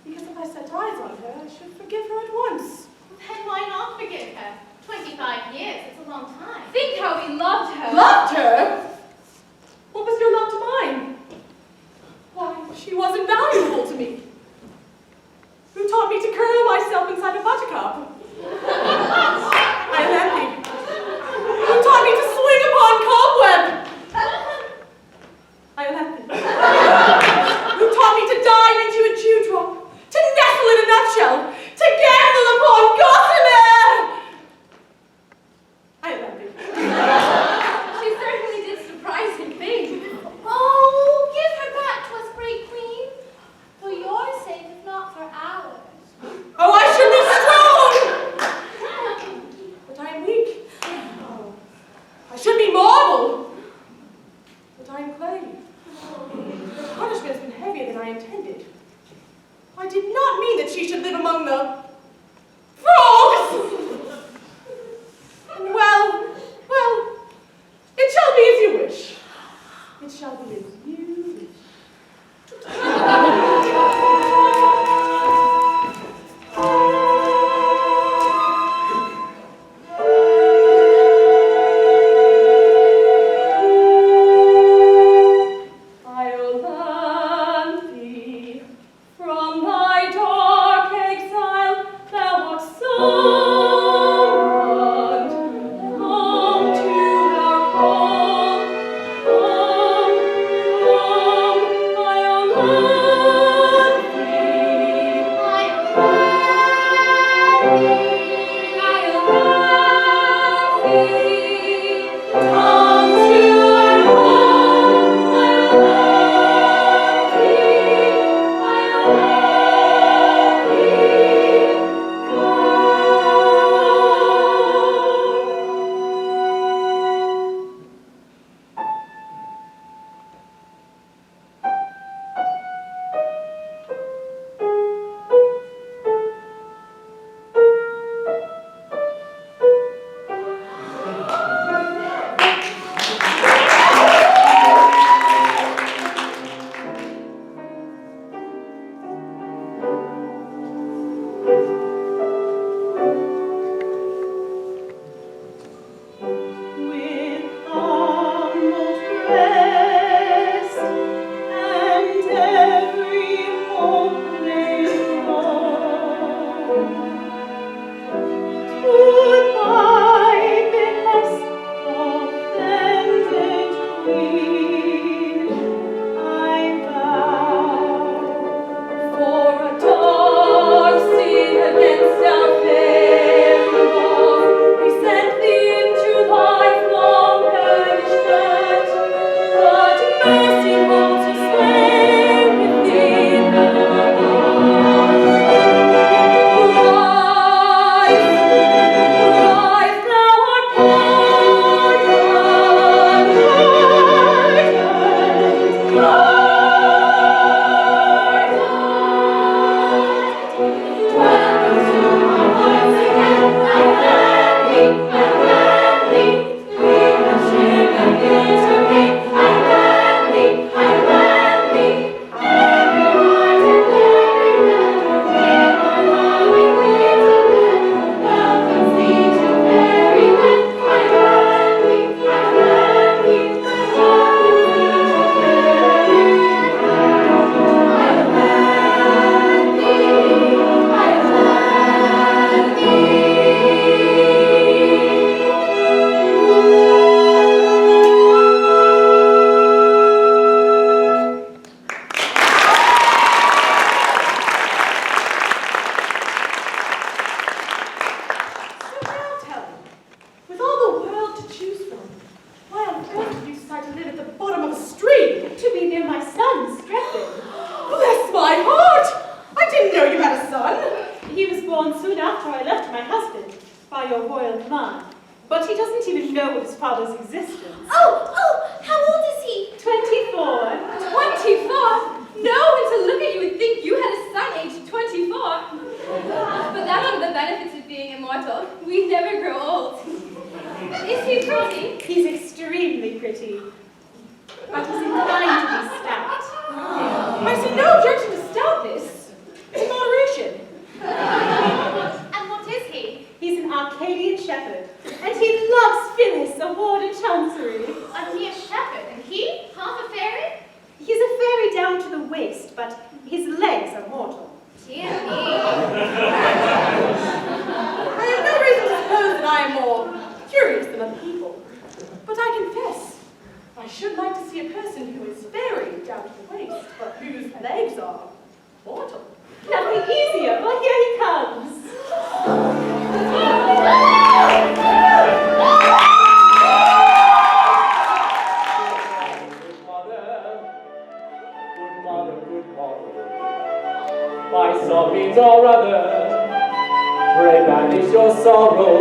Because if I set eyes on her, I should forgive her at once. after I left my husband, by your royal command. But he doesn't even know of his father's existence. Oh, how old is he? 24. 24? No one to look at you would think you had a son aged 24. But that's one of the benefits of being immortal. We never grow old. Is he pretty? He's extremely pretty. But he's inclined to be stout. I see no objection to stoutness. It's in moderation. And what is he? He's an Arcadian shepherd, and he loves Phyllis, a ward in Chancery. A mere shepherd, and he? Half a fairy? He's a fairy down to the waist, but his legs are mortal. Dear me. I have no reason to suppose that I am more curious than other people. But I confess, I should like to see a person who is fairy down to the waist, but whose legs are mortal. Nothing easier. Well, here he comes. My sovereigns or other, pray banish your sorrow.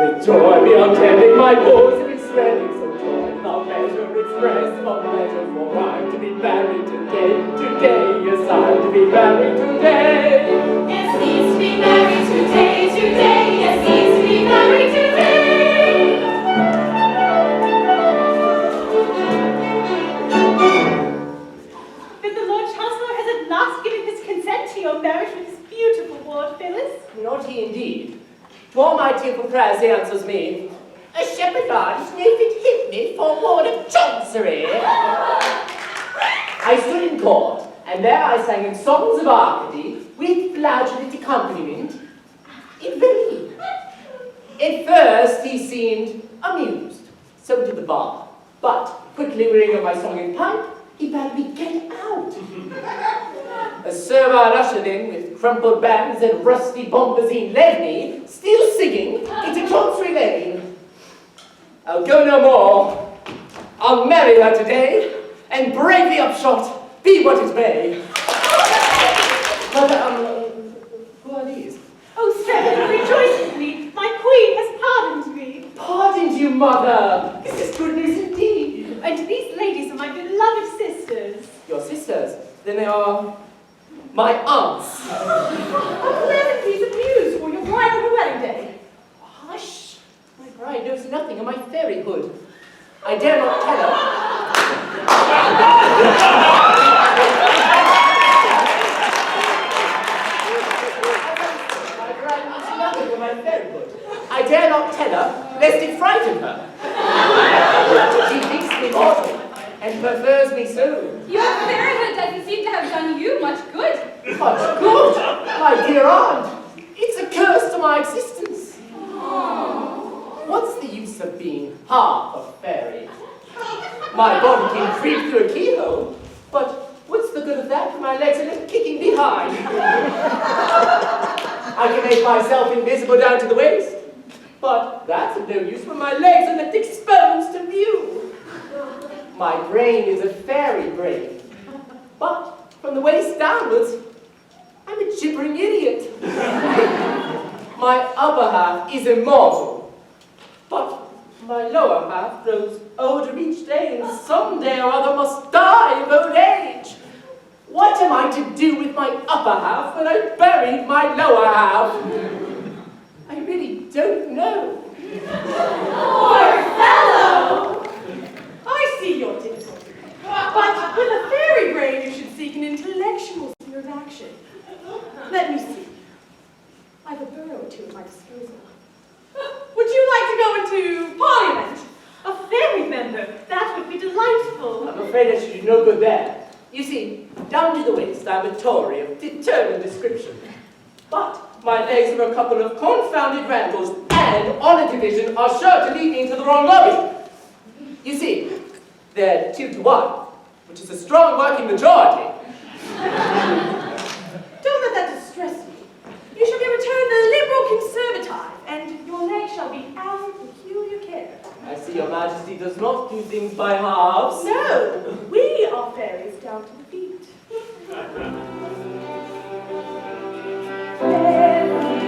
With joy beyond tending my bosom is swelling, so joy without measure express of pleasure, for I'm to be married today, today, yes, I'm to be married today. Yes, he's to be married today, today. Yes, he's to be married today. But the Lord Chancellor has at last given his consent to your marriage with his beautiful ward, Phyllis. Not he indeed. To all my tearful prayers he answers me, a shepherd lad is no fit hit me for ward of Chancery. I stood in court, and there I sang in songs of Arcady, with flageolet accompaniment, in vain. At first he seemed amused, so to the bar, but quickly wearying of my song and pipe, he bade me get out. A servile usher then, with crumpled bands and rusty bombazine, led me, still singing, into Chancery Lane. I'll go no more. I'll marry her today, and brave the upshot, be what it may. But, who are these? Oh, Strephon, rejoice with me. My queen has pardoned me. Pardoned you, mother. This is good news indeed. And these ladies are my beloved sisters. Your sisters? Then they are my aunts. A pleasant piece of news for your bride on her wedding day. Hush! My bride knows nothing of my fairyhood. I dare not tell her. My bride knows nothing of my fairyhood. I dare not tell her, lest it frighten her. She thinks me mortal, and prefers me so. Your fairyhood doesn't seem to have done you much good. Much good, my dear aunt. It's a curse to my existence. What's the use of being half a fairy? My body can creep through a keyhole, but what's the good of that when my legs are left kicking behind? I can make myself invisible down to the waist, but that's of no use when my legs are left exposed to view. My brain is a fairy brain, but from the waist downwards, I'm a gibbering idiot. My upper half is immortal, but my lower half grows older each day, and someday or other must die of old age. What am I to do with my upper half when I've buried my lower half? I really don't know. Poor fellow! I see your difficulty. But with a fairy brain, you should seek an intellectual sphere of action. Let me see. I've a borough or two at my disposal. Would you like to go into Parliament? A fairy member. That would be delightful. I'm afraid I should do no good there. You see, down to the waist, I'm a Tory of determined description. But my legs are a couple of confounded randalls, and on a division are sure to lead me into the wrong lobby. You see, they're 2-to-1, which is a strong working majority. Don't let that distress you. You shall be returned the Liberal Conservative, and your legs shall be our peculiar care. I see your majesty does not do things by halves. No, we are fairies down to the feet. Fairy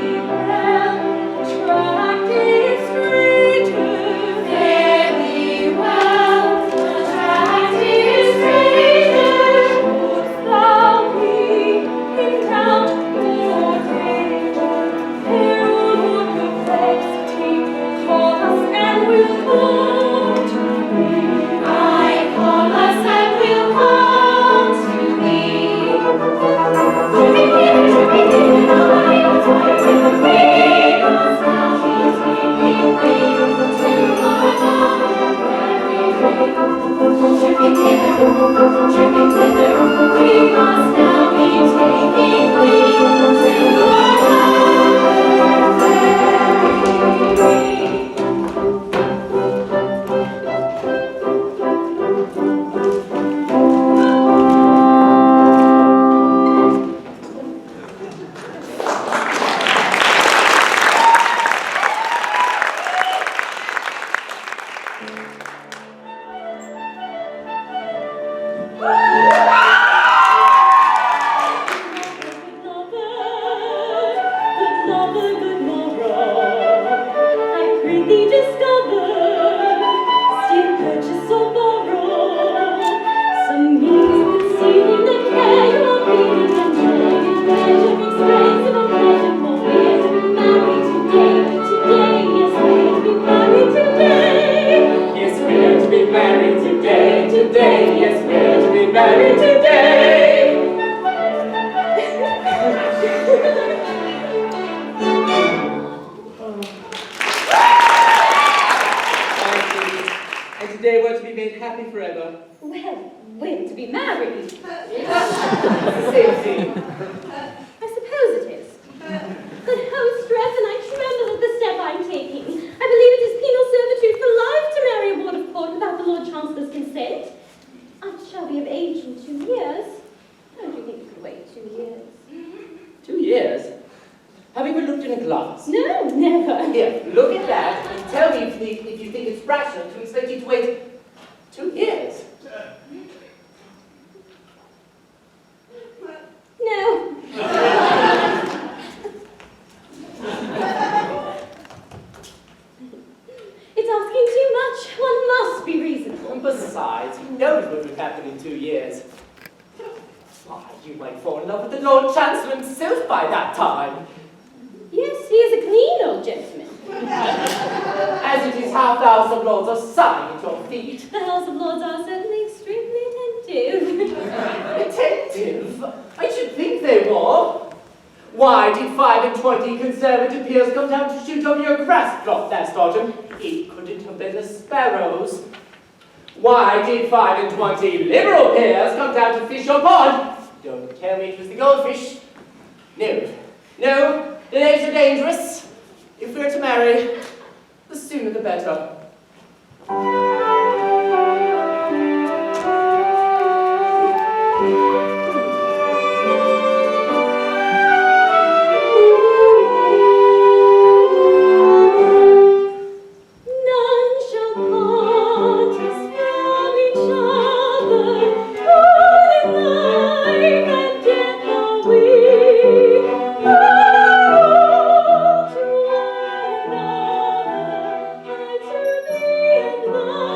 of a good morrow, I prithee discover, still purchase or borrow, some means of concealing the care you are feeling, and joy and pleasure expressive of pleasure, for we are to be married today, yes, we are to be married today. Yes, we're to be married today, yes, we're to be married today. And today we're to be made happy forever. Well, we're to be married. Same thing. I suppose it is. But how stress and I tremble at the step I'm taking. I believe it is penal servitude for life to marry a ward of court without the Lord Chancellor's consent. I shall be of age in 2 years. Don't you think you could wait 2 years? 2 years? Have you ever looked in a glass? No, never. Here, look at that and tell me if you think it's rational to expect you to wait 2 years. No. It's asking too much. One must be reasonable. And besides, who knows what would happen in 2 years? Why, you might fall in love with the Lord Chancellor himself by that time. Yes, he is a clean old gentleman. As it is, half the House of Lords are sighing at your feet. The House of Lords are certainly extremely attentive. Attentive? I should think they were. Why did 5 and 20 Conservative peers come down to shoot over your grass plot last autumn? It couldn't have been the sparrows. Why did 5 and 20 Liberal peers come down to fish your pond? Don't tell me it was the goldfish. No, the names are dangerous. If we're to marry, the sooner the better. None shall part us from each other, all in life and death are we. All to one another, I to thee and thou.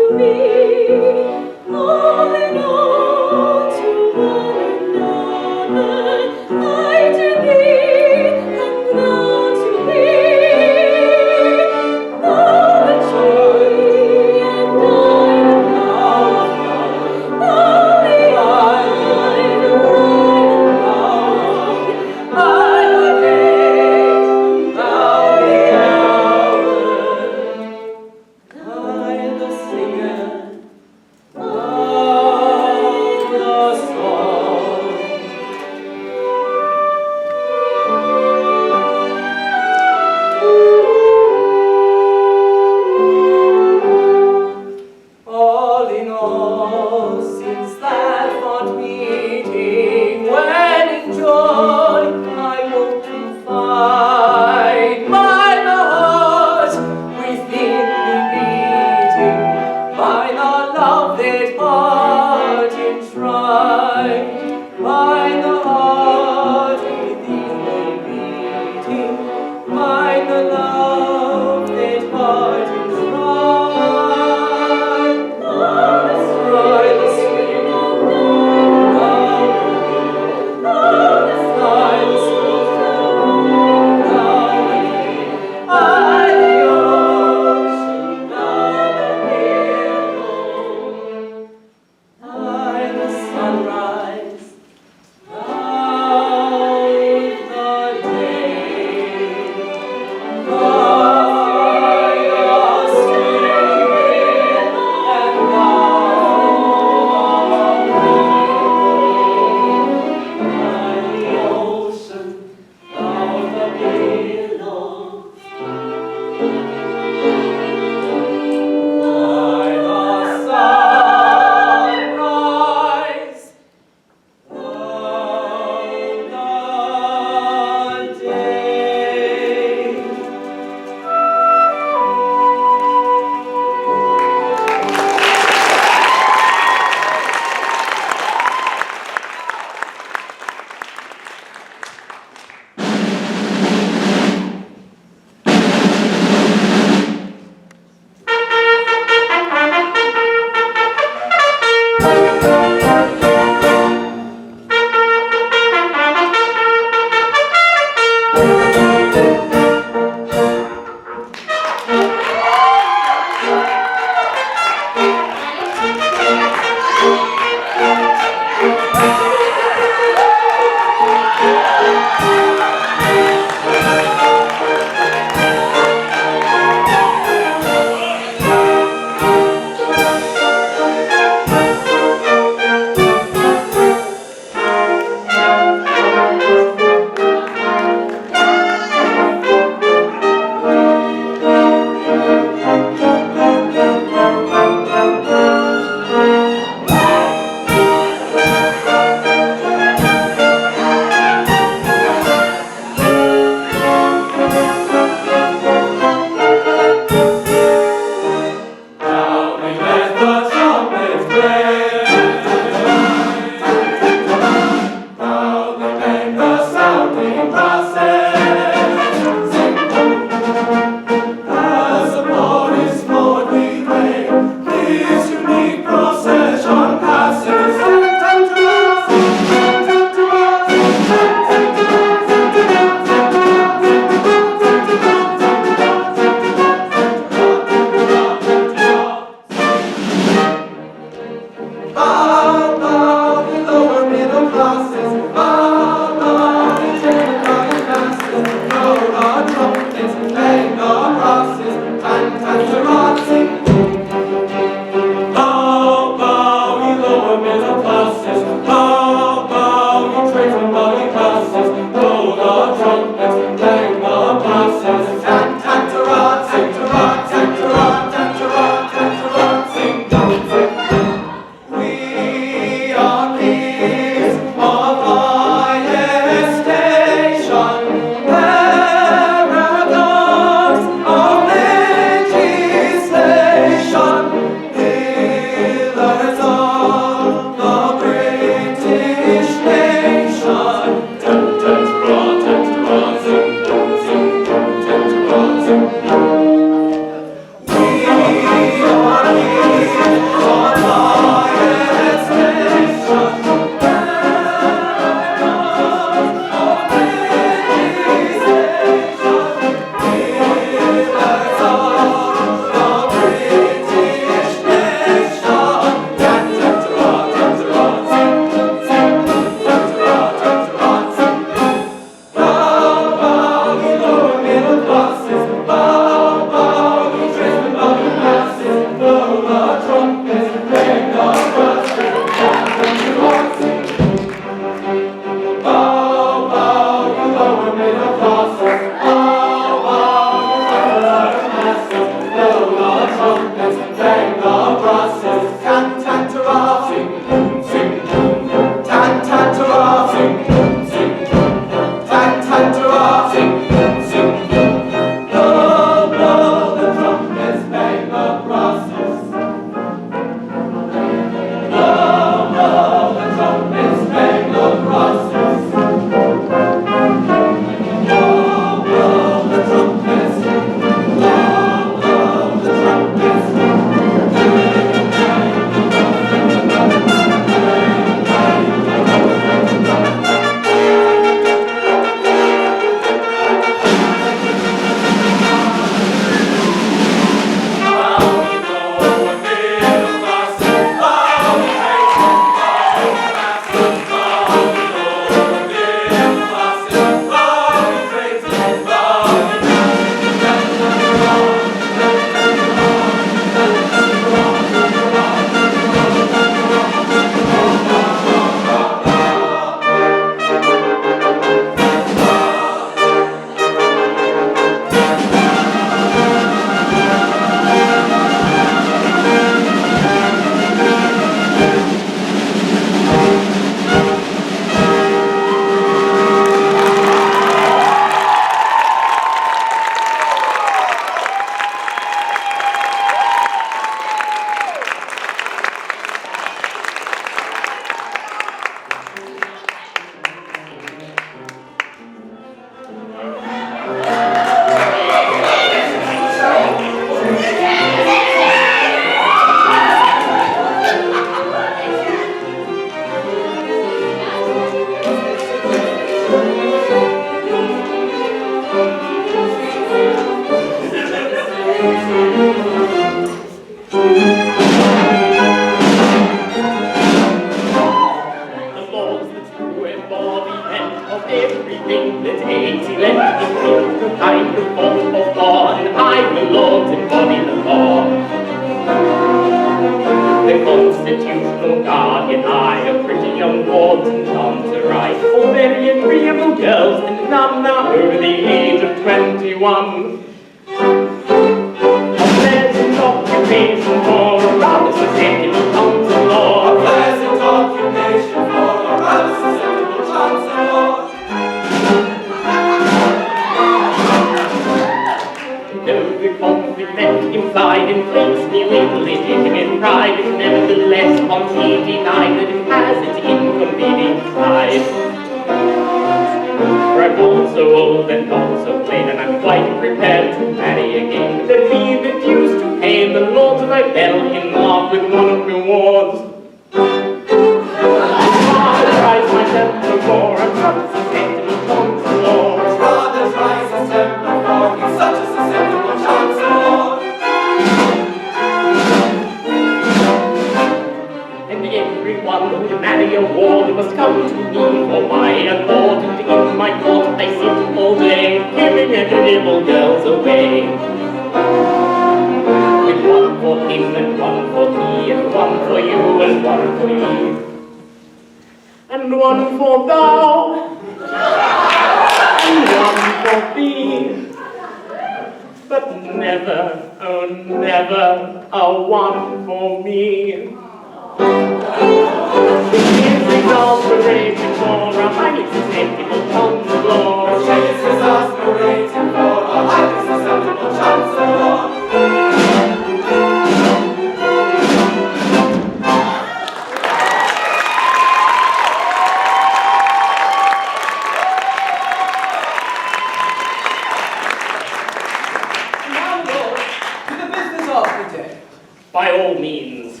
By all means.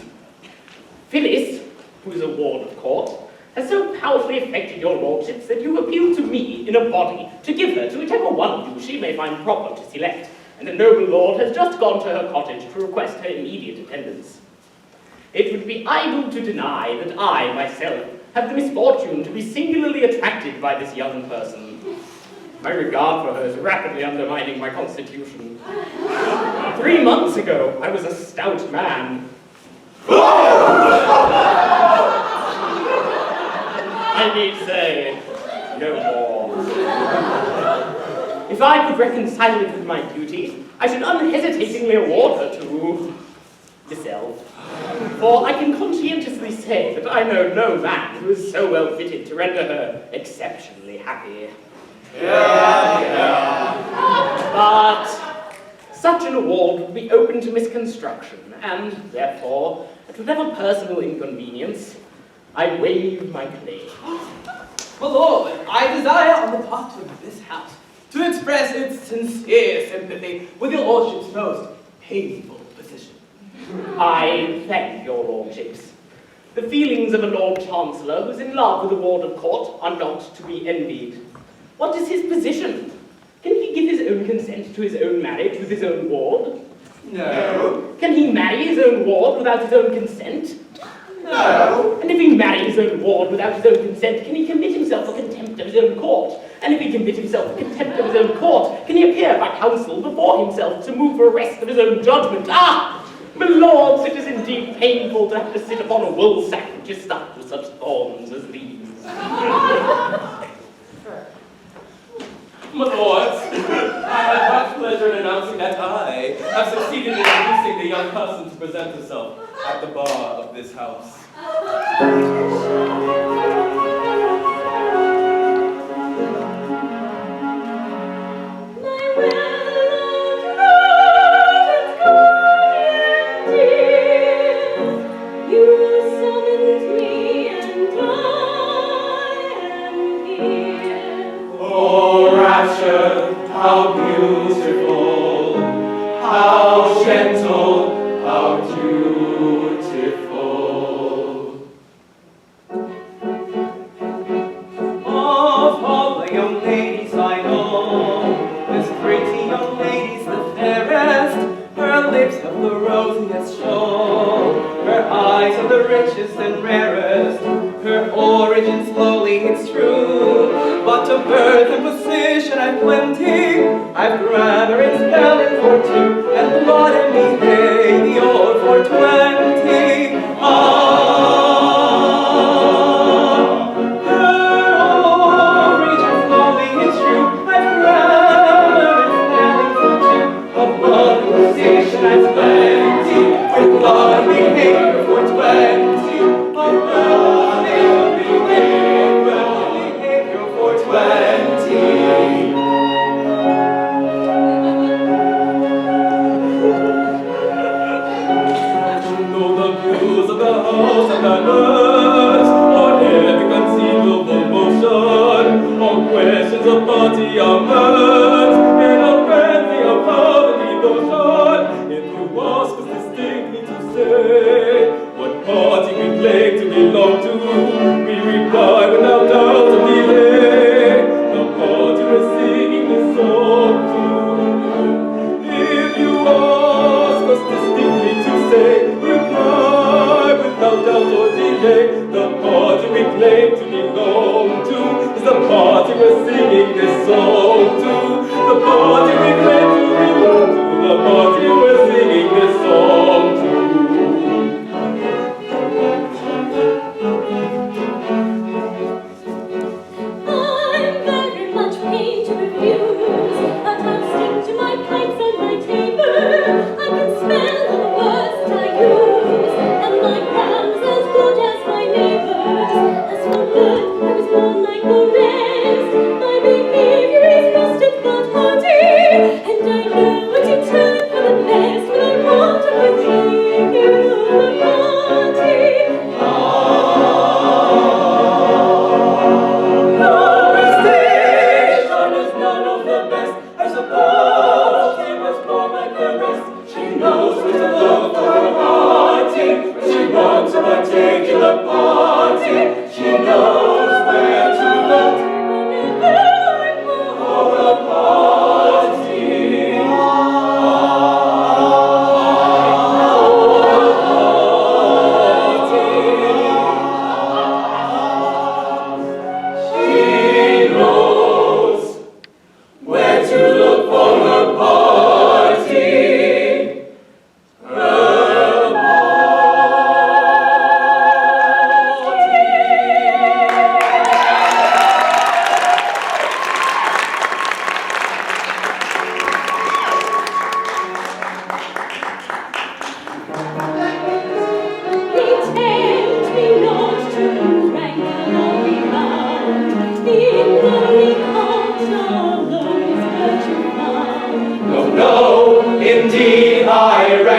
Phyllis, who is a ward of court, has so powerfully affected your lordships that you appeal to me in a body to give her to whichever one of you she may find proper to select, and a noble lord has just gone to her cottage to request her immediate attendance. It would be idle to deny that I, myself, have the misfortune to be singularly attracted by this young person. My regard for her is rapidly undermining my constitution. 3 months ago, I was a stout man. I need say no more. If I could reconcile it with my duties, I should unhesitatingly award her to yourself. For I can conscientiously say that I know no man who is so well fitted to render her exceptionally happy. But such an award would be open to misconstruction, and therefore, at whatever personal inconvenience, I waive my claim. My lord, I desire on the part of this house to express its sincere sympathy with your lordship's most painful position. I thank your lordships. The feelings of a Lord Chancellor who's in love with a ward of court are not to be envied. What is his position? Can he give his own consent to his own marriage with his own ward? No. Can he marry his own ward without his own consent? No. And if he marries his own ward without his own consent, can he commit himself for contempt of his own court? And if he commit himself for contempt of his own court, can he appear by counsel before himself to move for arrest of his own judgment? Ah! My lords, it is indeed painful to have to sit upon a woolsack which is stuffed with such thorns as these. My lords, I have much pleasure in announcing that I have succeeded in inducing the young person to present herself at the bar of this house. How beautiful, how gentle, how dutiful. Of all the young ladies I know, this pretty young lady's the fairest. Her lips have the rosiest show, her eyes are the richest and rarest. Her origin's lowly, it's true, but of birth and position I've plenty. I've grammar and spelling for 2, and blood and behavior for 20. Her origin's lowly, it's true. I've grammar and spelling for 2, of blood and position I've plenty. With blood and behavior for 20. Of blood and behavior for 20. Though the views of the house and the nurse on every conceivable motion, on questions of party are merged in a frenzy of love and devotion, into one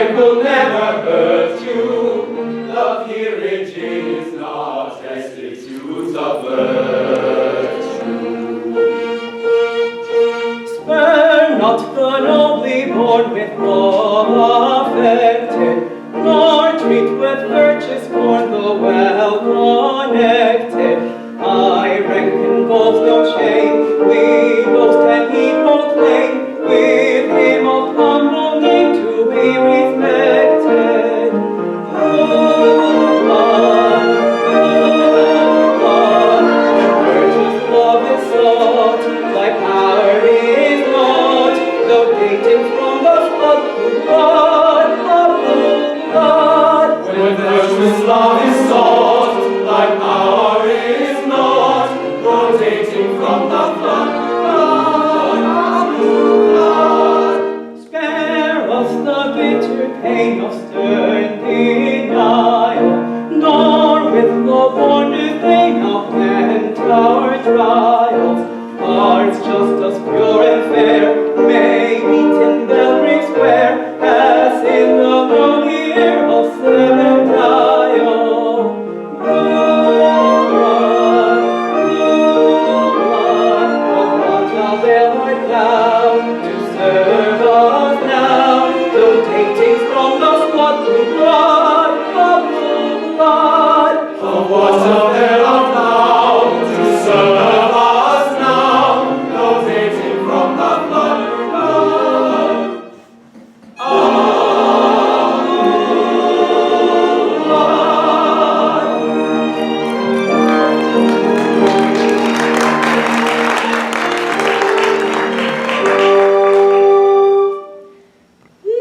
rank will never hurt you. The peerage is not destitute of virtue. Spare not the nobly born with law affected, nor treat with virtue scorn the well connected. High rank involves no shame, we boast and he proclaim, with him of humble name to be respected. Virtue's love is sought, thy power is not, though dating from the flood of blood. When virtue's love is sought, thy power is not, though dating from the flood of blood. Spare us the bitter pain of stern denial, nor with low-born disdain augment our trials. Hearts just as pure and fair may beat in Belgrave Square, as in the lonely air of Seven Dial. Of what avail art thou to serve us now, though takings from the flood of blood, of blood. Of what avail art thou to serve us now, though taking from the flood of blood.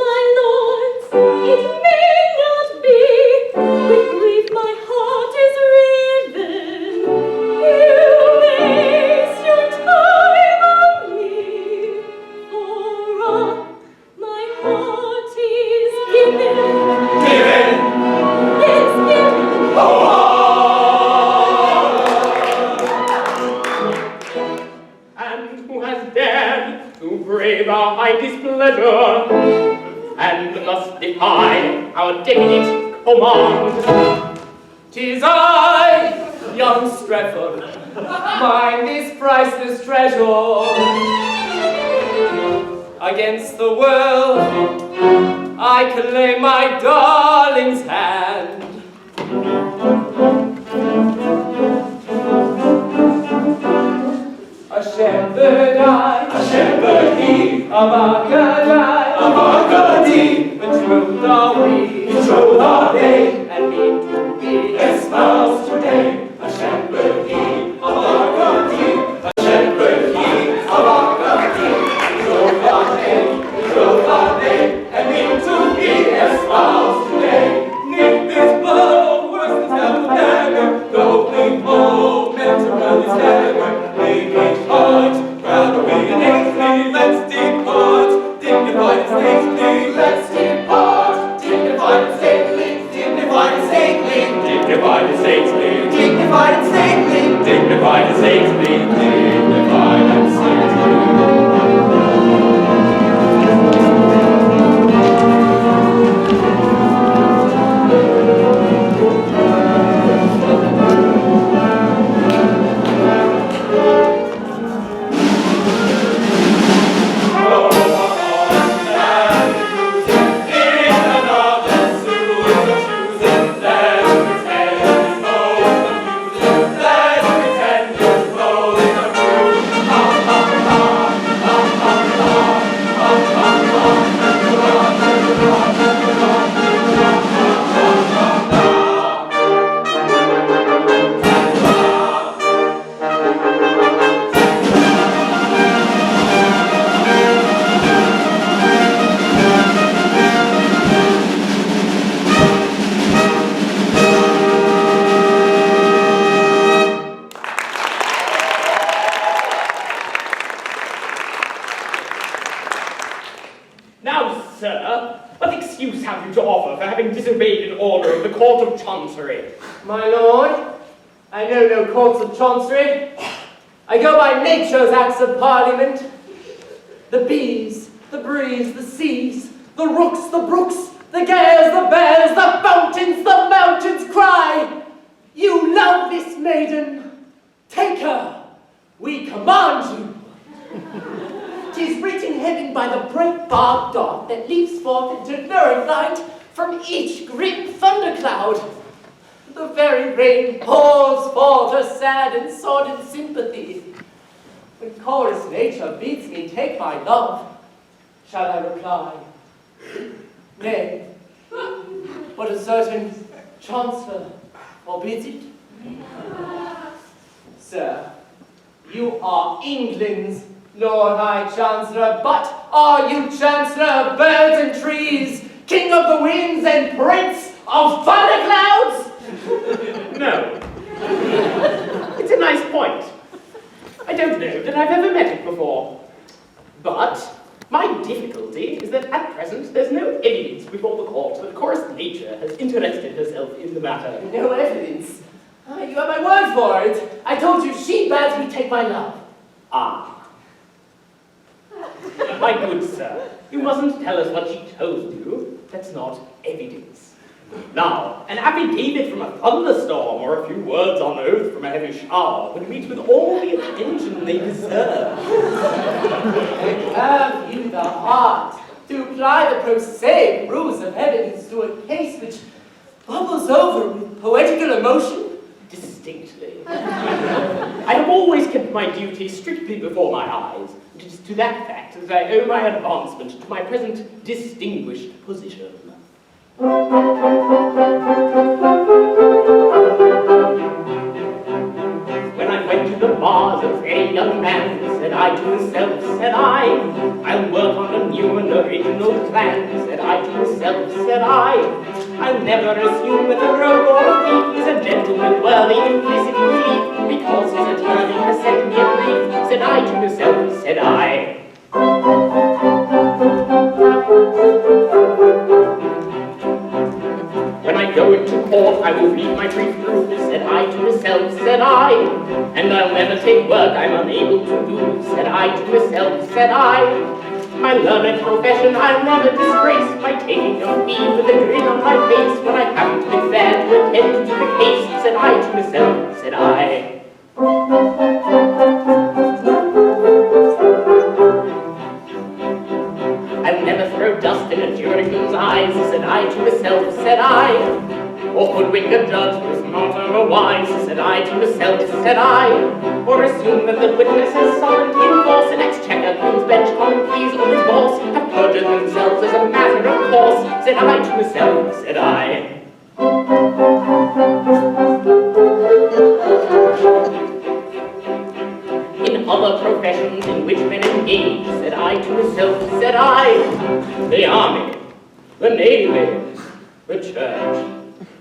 My lords, it may not be, with grief my heart is riven. You waste your time on me, for my heart is given. Yes, given. And who has dared to brave our high displeasure, and must defy our decadent command? 'Tis I, young Strephon, mine this priceless treasure. Against the world, I claim my darling's hand. A shepherd I, a shepherd he, of Arcady, betrothed are we, betrothed are they, and mean to be espoused today. A shepherd he, of Arcady, a shepherd he, of Arcady, betrothed are they, and mean to be espoused today. Knit this bow, worse than stab of dagger, though we momentarily stagger, make each heart proud of being hasty, let's depart, dignified and stately, let's depart, dignified and stately, dignified and stately, dignified and stately, dignified and stately, dignified and stately, dignified and stately. Now, sir, what excuse have you to offer for having disobeyed an order of the Court of Chancery? My lord, I know no courts of chancery. I go by nature's acts of parliament. The bees, the breeze, the seas, the rooks, the brooks, The gales, the bells, the fountains, the mountains cry, you love this maiden, take her, we command you. 'Tis written in heaven by the bright barred dog that leaps forth into lurid light from each grim thundercloud. The very rain pours forth her sad and sordid sympathy. When chorus nature bids me take my love, shall I reply? Nay, but a certain chancellor forbids it. Sir, you are England's Lord High Chancellor, but are you Chancellor of birds and trees, King of the winds and Prince of thunderclouds? No. It's a nice point. I don't know that I've ever met it before. But my difficulty is that at present there's no evidence before the court that chorus nature has interested herself in the matter. No evidence. You have my word for it. I told you she bade me take my love. Ah. My good sir, you mustn't tell us what she told you. That's not evidence. Now, an affidavit from a thunderstorm or a few words on oath from a heavy shower would meet with all the attention they deserve. Have you the heart to apply the prosaic rules of evidence to a case which bubbles over with poetical emotion? Distinctly. I have always kept my duty strictly before my eyes. It is to that fact that I owe my advancement to my present distinguished position. When I went to the bars, a very young man, said I to myself, said I'll work on a new and original plan, said I to myself, said I'll never assume that a rogue or a thief is a gentleman worthy implicit belief, because his attorney has set me a brief, said I to myself, said I. When I go into court, I will read my brief through, said I to myself, said I. And I'll never take work I'm unable to do, said I to myself, said I. My learned profession I'll never disgrace by taking a fee with a grin on my face when I haven't been there to attend to the case, said I to myself, said I. I'll never throw dust in a juryman's eyes, said I to myself, said I. Or hoodwink a judge who's not otherwise, said I to myself, said I. Or assume that the witness has summoned in force an exchequer, Queen's Bench, Common Pleas, or remorse, have perjured themselves as a matter of course, said I to myself, said I. In other professions in which men engage, said I to myself, said I, the army, the navy, the church,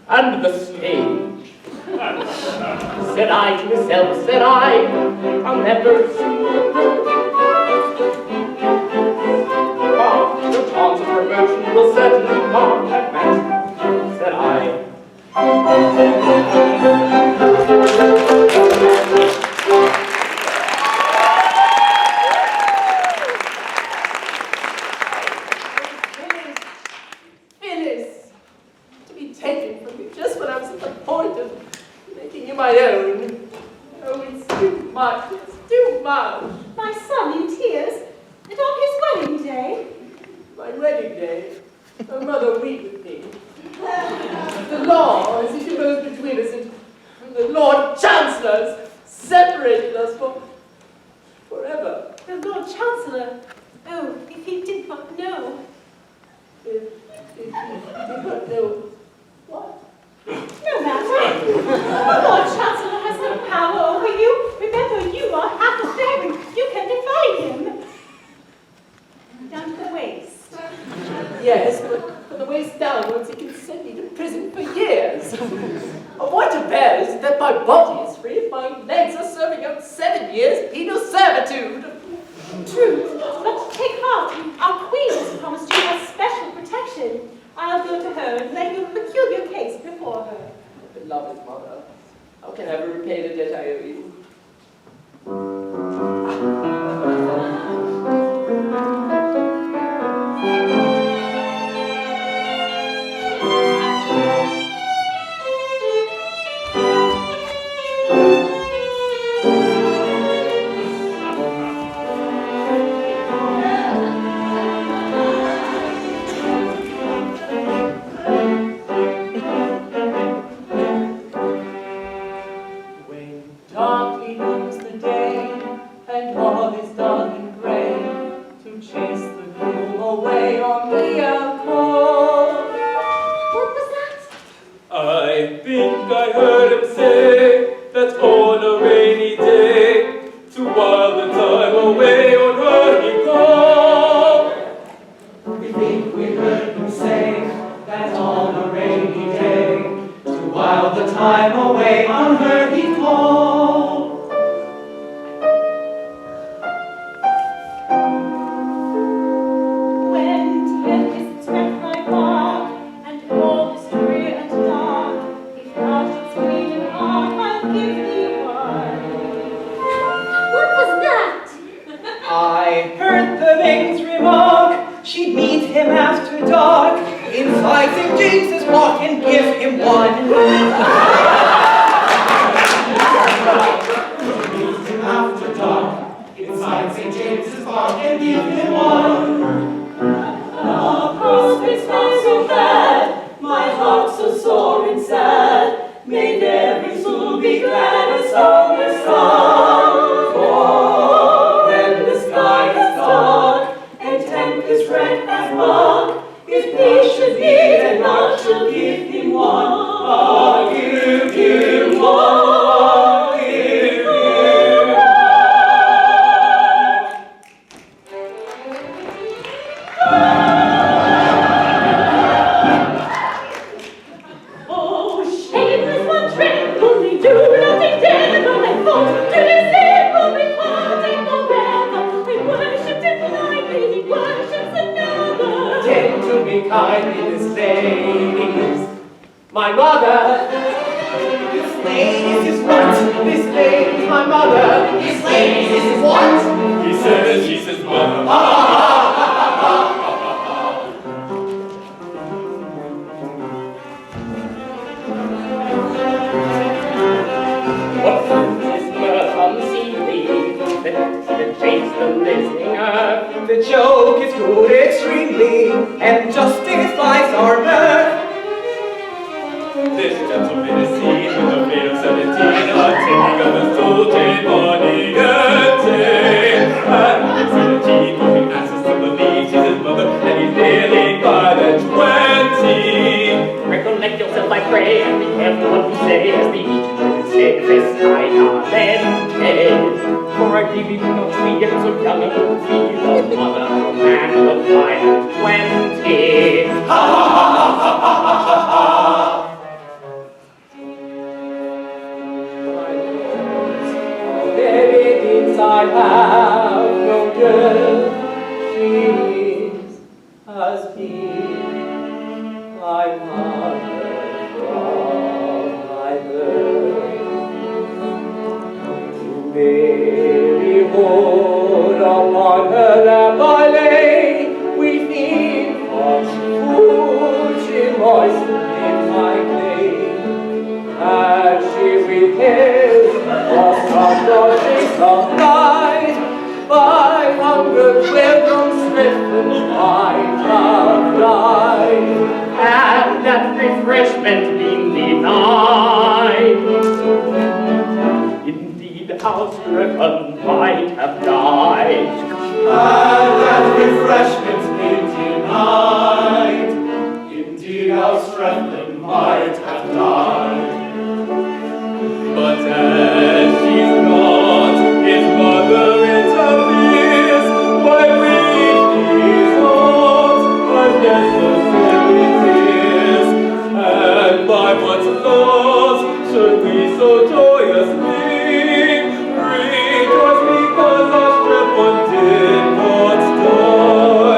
and the stage. Said I to myself, said I'll never see the chance of promotion will certainly mark at best, said I. My own. Oh, it's too much, it's too much. My son in tears, and on his wedding day. My wedding day? Oh, mother, weep with me. The law, as it arose between us, and the Lord Chancellor separated us forever. The Lord Chancellor, oh, if he did but know. If he did not know what? No matter. The Lord Chancellor has no power over you. Remember, you are half a fairy. You can defy him. Down to the waist. Yes, but from the waist downwards, he can send me to prison for years. What a bear is that my body is free if my legs are serving out 7 years penal servitude. True, but take heart. Our queen has promised you a special protection. I'll go to her and lay your peculiar case before her. Beloved mother, how can I ever repay the debt I owe you? remark. She'd meet him after dark inside St. James's Park and give him one. Meet him after dark inside St. James's Park and give him one. Ah, prospects now so bad, my heart so sore and sad. May every soul be glad as summer sun. For when the sky is dark and tempest wreck as mark, if he should need and not shall give him one. Ah, give him one, give him one. Oh, shameless one trick, only do nothing devil, and false to his evil, reporting forever. I worshipped him blindly, he worships another. Tend to be kind, Miss Ladies. My mother. This lady is what? This lady's my mother. This lady is what? He says she's his mother. What is mirth unseemly that shakes the listening earth? The joke is good extremely and justifies our mirth. This gentleman is seen with a maid of 17, attending of a sultan morning and day. And he's 17, looking access to believe she's his mother, and he's nearly by the 20. Recollect yourself, I pray, and be careful what you say, as the each steadfast I lamented. For I really do not see yet so young a good feel the mother of a man of 5 and 20. Ha ha ha ha ha ha ha! I have no girl, she is as been my mother from my birth. To Mary hold upon her lap I lay, weeping for food she moistened in my clay, as she withheld was not the face of night, by hunger welcome strengthened, I have died, And that refreshment being denied, indeed how stricken might have died. And that refreshment's been denied. Indeed, how strengthened might have died. But as she's not his mother, it appears my weakness not unnecessary tears. And by what loss should we so joyously rejoice, because our strength one did not die?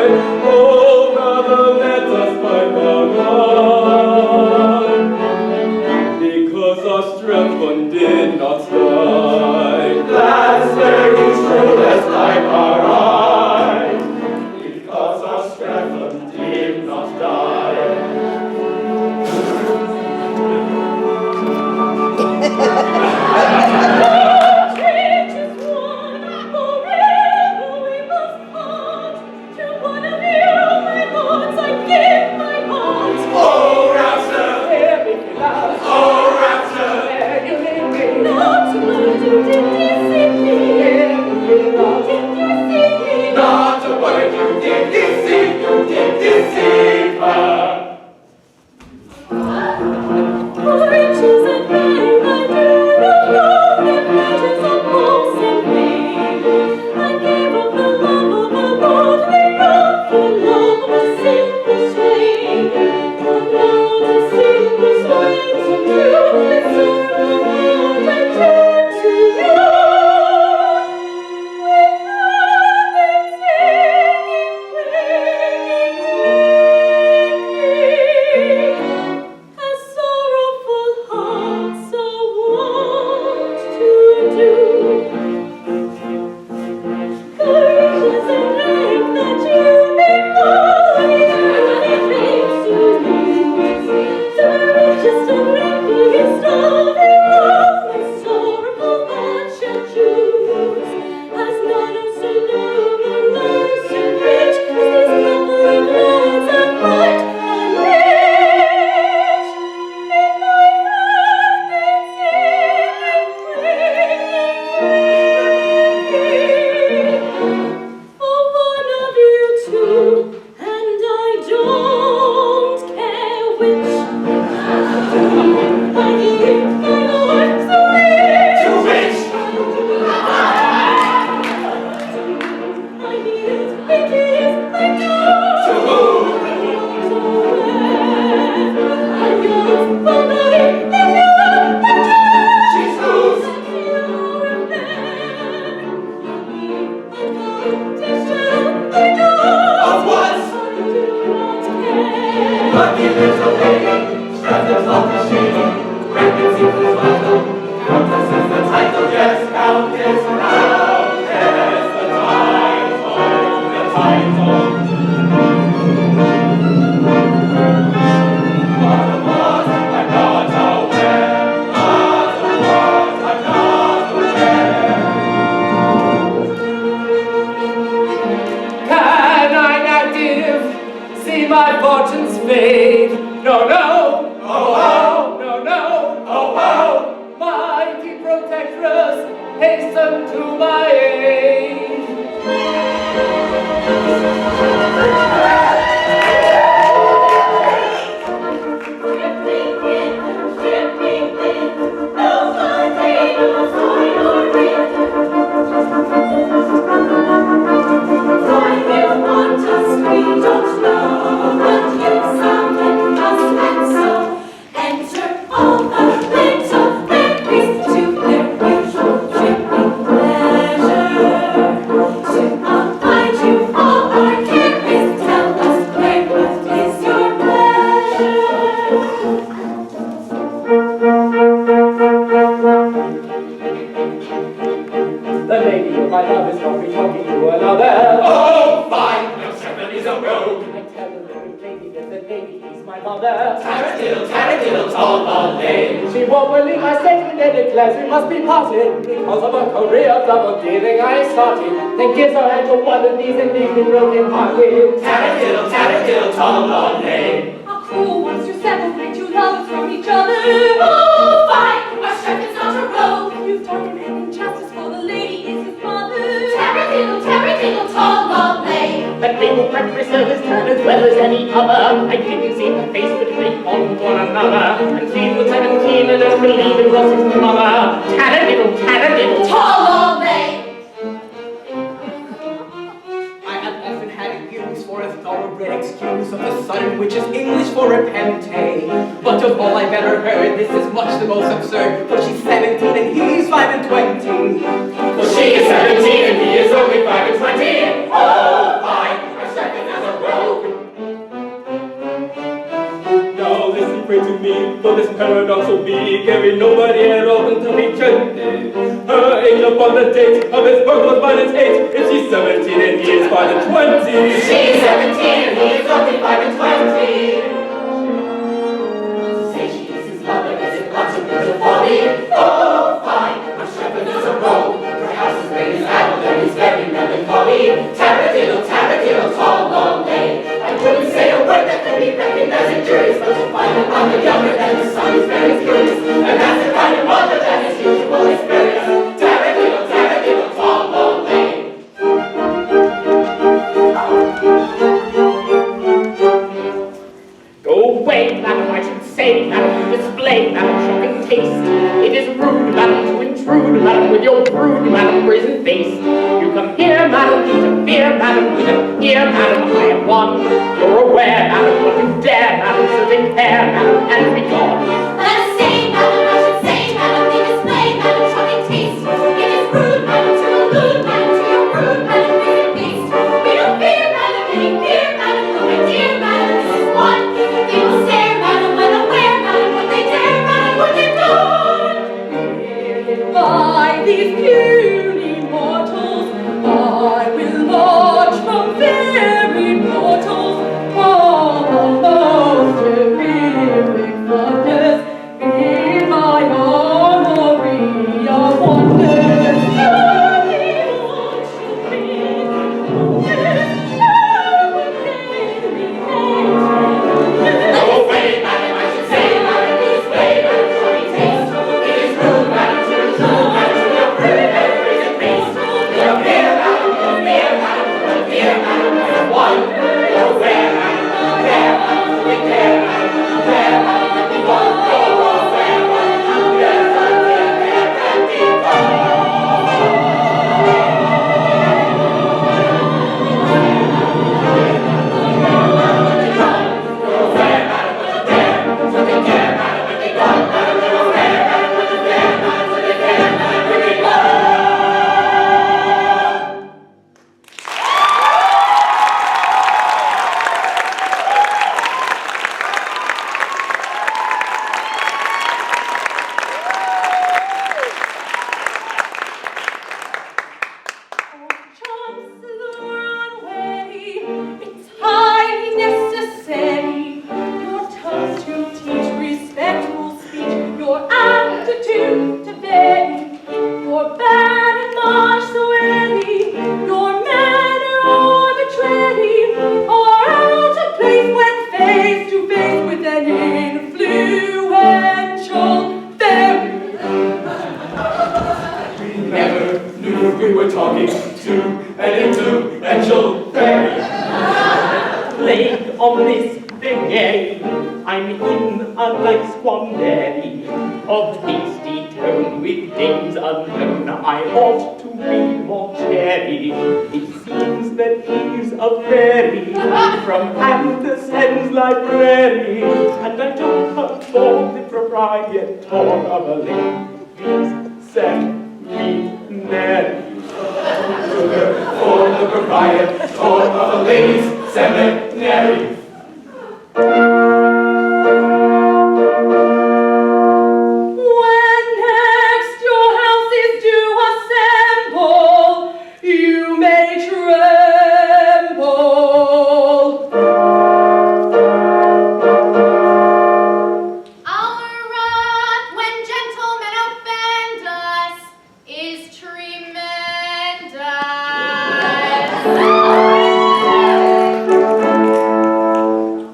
All the most terrific fondness on this day. I'm in a nice quandary of hasty tone with dames unknown. I ought to be more chary. It seems that he's a fairy from Andersen's library, and I don't afford the proprietor of a lady's seminary. For the proprietor of a ladies' seminary. When next your houses do assemble, you may tremble. Our wrath when gentlemen offend us is tremendous.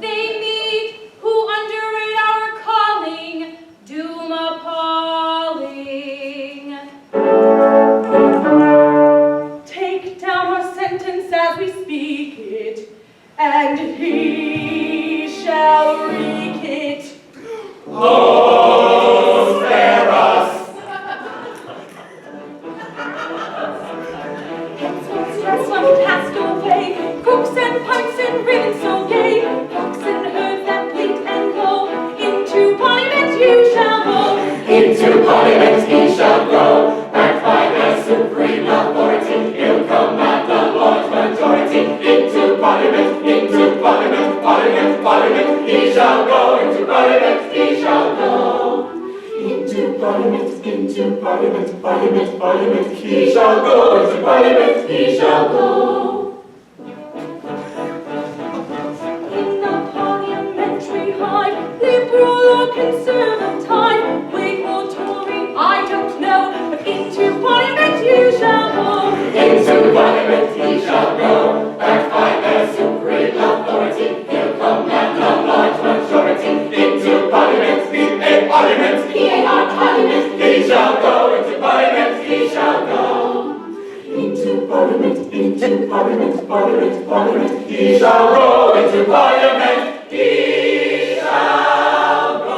They meet who underrate our calling, doom appalling. Take down our sentence as we speak it, and he shall wreak it. Oh, spare us! Dressed like castaway, crooks and pikes and ribbons so gay, flocks and herds that bleat and blow, into Parliament you shall go. Into Parliament he shall go, backed by the supreme authority. He'll command the large majority. Into Parliament, Parliament, Parliament, he shall go. Into Parliament, he shall go. Into Parliament, Parliament, Parliament, he shall go. Into Parliament, he shall go. In the parliamentary hive, liberal or conservative, Whig or Tory, I don't know, but into Parliament you shall go. Into Parliament he shall go, backed by the supreme authority. He'll command the large majority. Into Parliament, Parliament, Parliament, he shall go. Into Parliament he shall go. Into Parliament, Parliament, Parliament, he shall go. Into Parliament he shall go.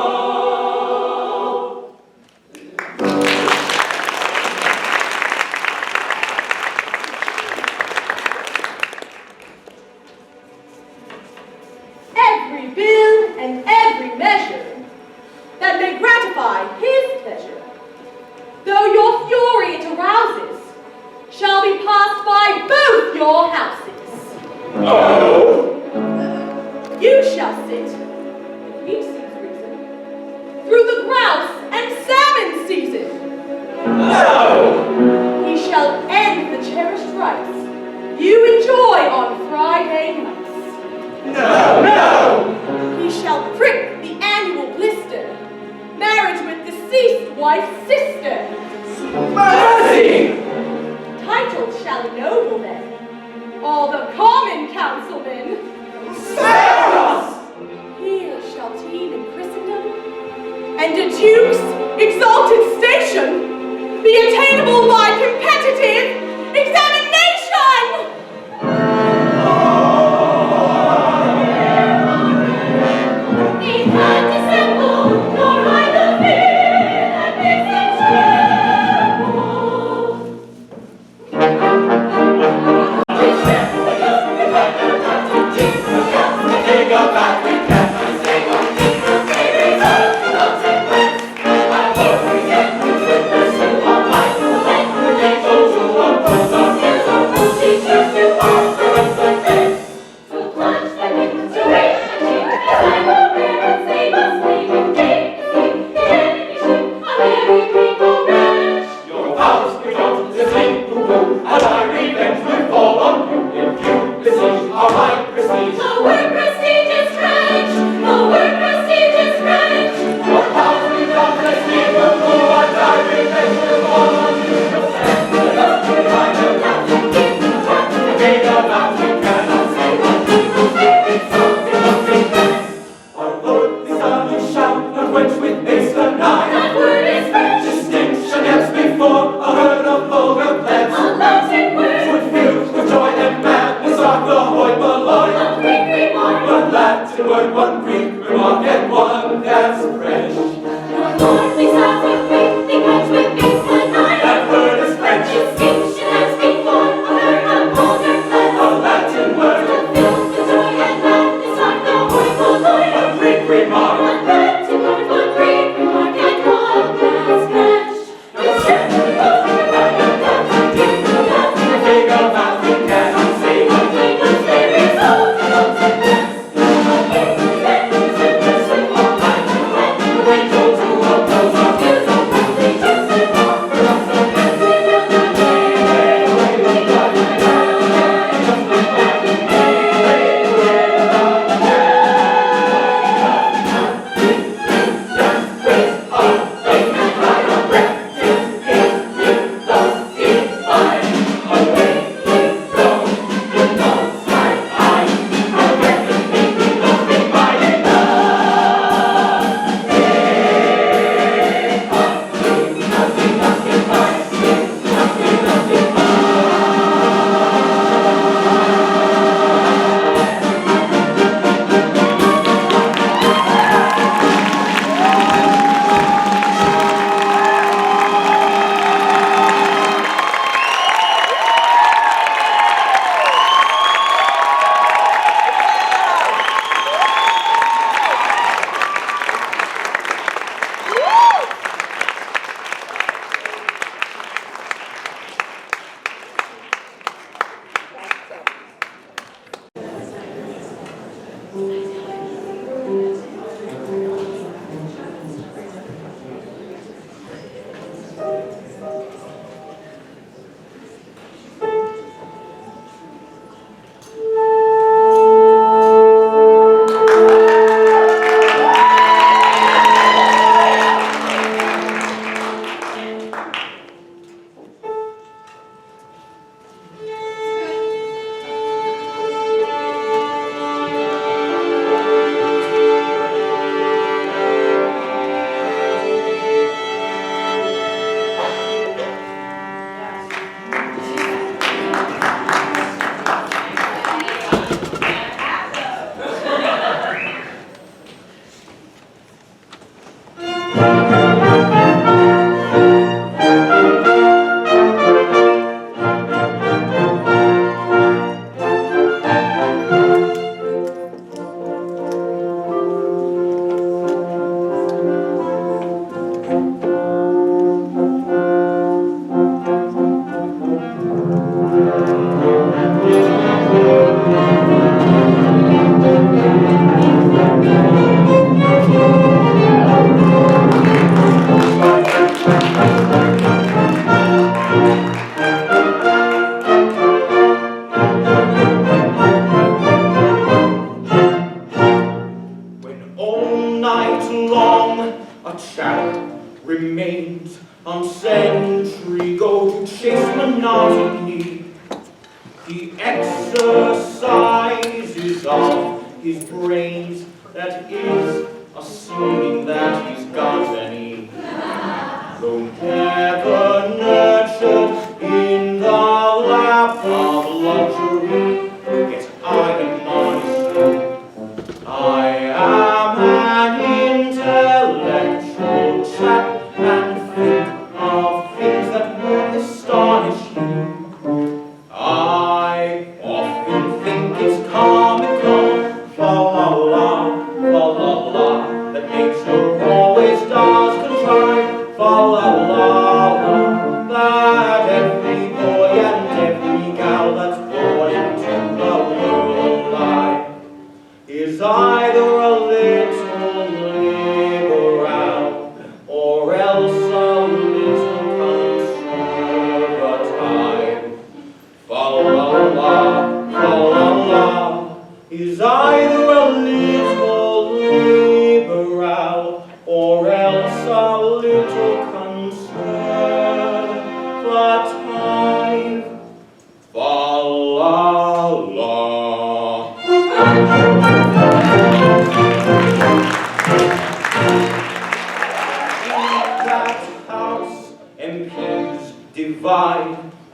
Every bill and every measure that may gratify his pleasure, though your fury it arouses, shall be passed by both your houses. Oh! You shall sit, if he sees reason, through the grouse and salmon season. No! He shall end the cherished rights you enjoy on Friday nights. No! No! He shall prick the annual blister, marriage with deceased wife's sister. Mercy! Titles shall ennoble them, all the common councilmen. Spare us! Here shall teem in Christendom, and a duke's exalted station be attainable by competitive examination! He can't dissemble, nor hide the fear that makes him Take a back, we can't say what Jesus may reserve. Don't take rest. I hope we get to pursue our life. The days those who oppose us, here's our full teachers to offer us the grace. to plunge them into rape and cheat. As I will bear and save us, leaving gate and see the enemy ship of every people branch. Your powers we don't deceive, poo-poo, and our revenge will fall on you if you besiege our high prestige. The word prestige is French. The word prestige is French. Your powers we don't deceive, poo-poo, and our revenge will fall on you. Stand with us behind the ground, keep the touch, the gate about we cannot say what Jesus may be so defense. Our Lord is on you shout, not quench with base the nine. That word is French. Distinction as before, a herd of vulgar plebs. A Latin word. Would fill with joy and madness on the hoy below. A quick word, one Greek remark, and one that's French. Lord, we start with Greek, because with baseline line. That word is French. Distinction as before, a word of older class. A Latin word. To fill the joy and gladness like the hoi polloi. A Greek remark. One Latin word, one Greek remark, and one that's French. Big of mouth we cannot see. English there is all the consequence. We go to oppose our views.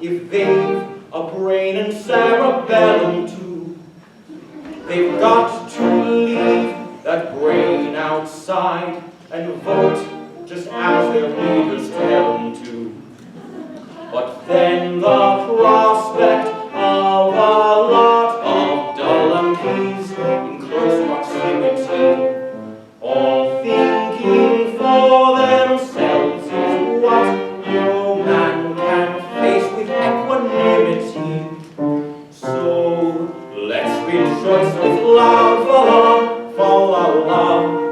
If they've a brain and cerebellum too, They've got to leave that brain outside and vote just as their leaders tell them to. But then the prospect of a lot of dull MPs in close proximity, all thinking for themselves, is what no man can face with equanimity. So let's rejoice with loud fa-la,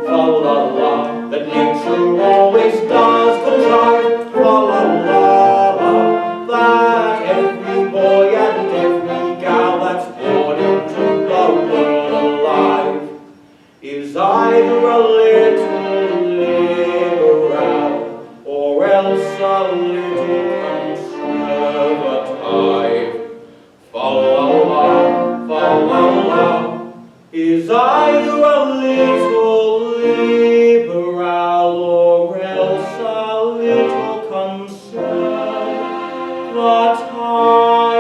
fa-la-la, that nature always does contrive, fa-la-la, that every boy and every gal that's born into the world alive is either a little liberal or else a little conservative. Fa-la-la, fa-la-la, is either a little liberal or else a little conservative. Fa-la-la.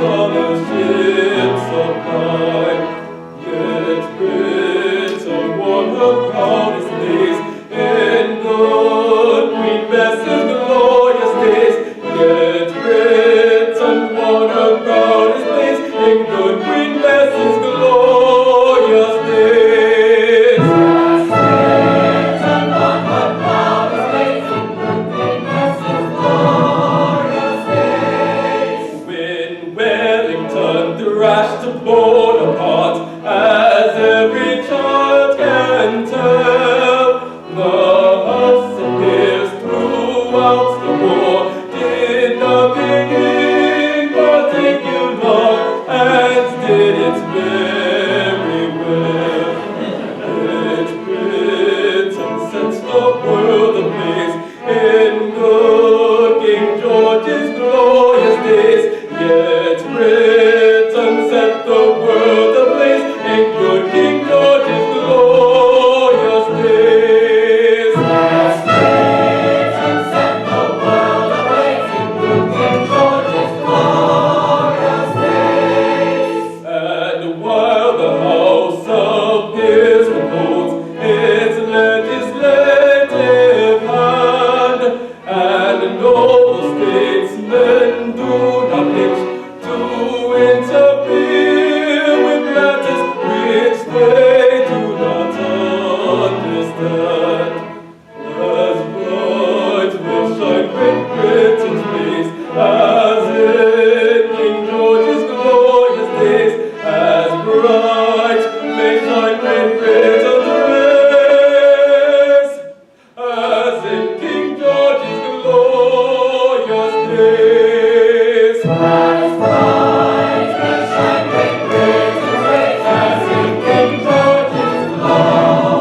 Scholarships crashed to Bonaparte, as every child can tell. The house appears throughout the war did not begin particular, and did it very well. Which Britain sets the world ablaze in good King George's glorious days. Yet Britain set the world ablaze in good King George's glorious days. Yes, Britain set the world ablaze in good King George's glorious days. And while the House of Peers withholds its legislative hand, and noble statesmen do not itch to interfere with matters which they do not understand. As bright will shine Great Britain's face, as in King George's glorious days, as bright may shine Great Britain's rays, as in King George's glorious days. As bright may shine Great Britain's rays, as in King George's glorious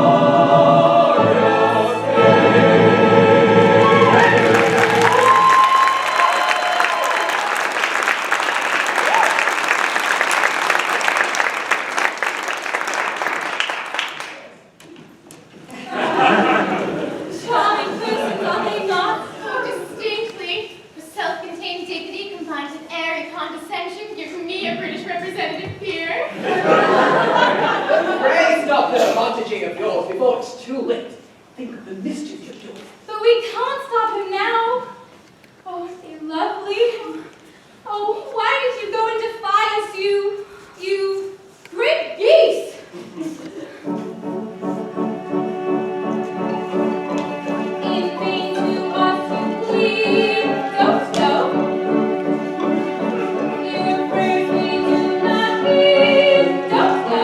Charming persons, are they not? Oh, distinctly. With self-contained dignity combined with airy condescension gives me a British representative here. Pray stop that montague of yours before it's too late. Think of the mischief you're doing. But we can't stop him now. Oh, they're lovely. Oh, why did you go and defy us, you great geese? In vain to us you plead, don't go. Your prayers we do not heed, don't go.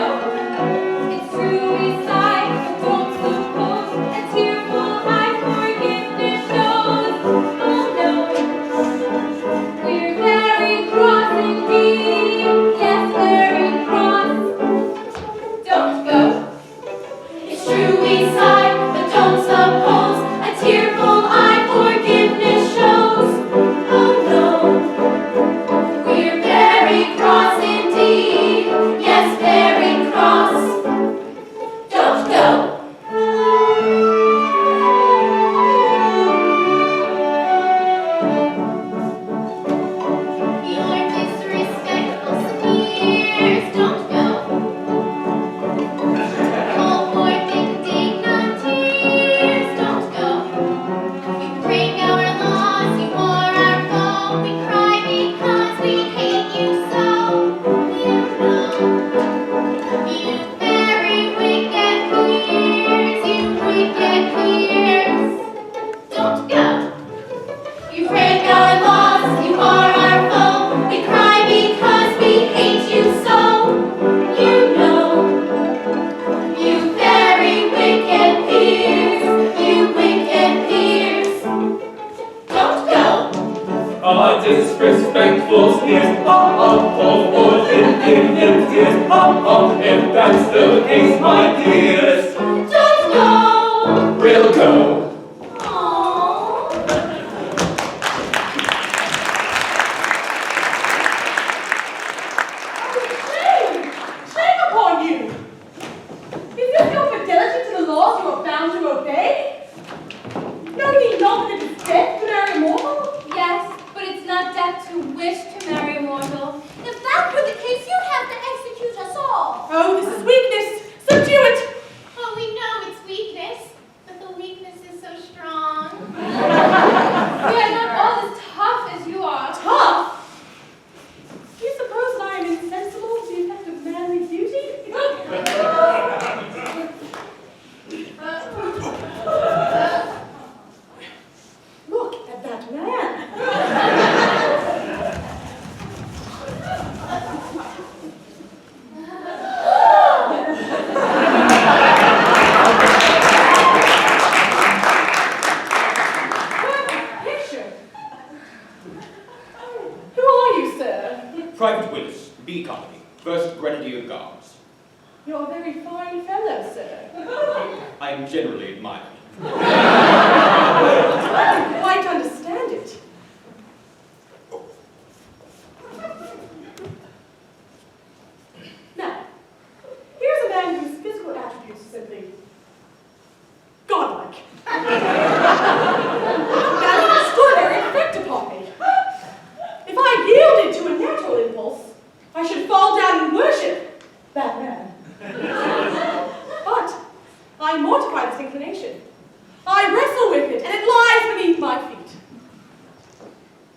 It's true we sigh, but don't suppose a tearful eye forgiveness shows. Oh no, we're very cross indeed, yes, very cross. Don't go. It's true we sigh, but don't suppose a tearful eye forgiveness shows. Oh no, we're very cross indeed. Yes, very cross. Don't go. Your disrespectful sneers, don't go. All forth indignant tears, don't go. You break our laws, you are our foe. We cry because we hate you so. You know, you very wicked peers, you wicked peers. Don't go. You break our laws, you are our foe. We cry because we hate you so. You know, you very wicked peers, you wicked peers. Don't go. Our disrespectful sneers, for indignant tears, if that's the case, my dears, Don't go. we'll go. Aww. Shame upon you! Is this your fidelity to the laws you are bound to obey? Know ye not that it is death to marry a mortal? Yes, but it's not death to wish to marry a mortal. If that were the case, you'd have to execute us all. Oh, this is weakness. Subdue it. Oh, we know it's weakness, but the weakness is so strong. We are not all as tough as you are. Tough? Do you suppose that I am insensible to the effect of manly beauty? Look at that man. 1st Grenadier Guards. You're a very fine fellow, sir. I am generally admired. I don't quite understand it. Now, here's a man whose physical attributes are simply godlike. That has an extraordinary effect upon me. If I yielded to a natural impulse, I should fall down and worship that man. But I mortify this inclination. I wrestle with it, and it lies beneath my feet.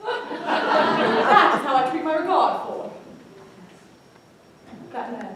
That is how I treat my regard for that man.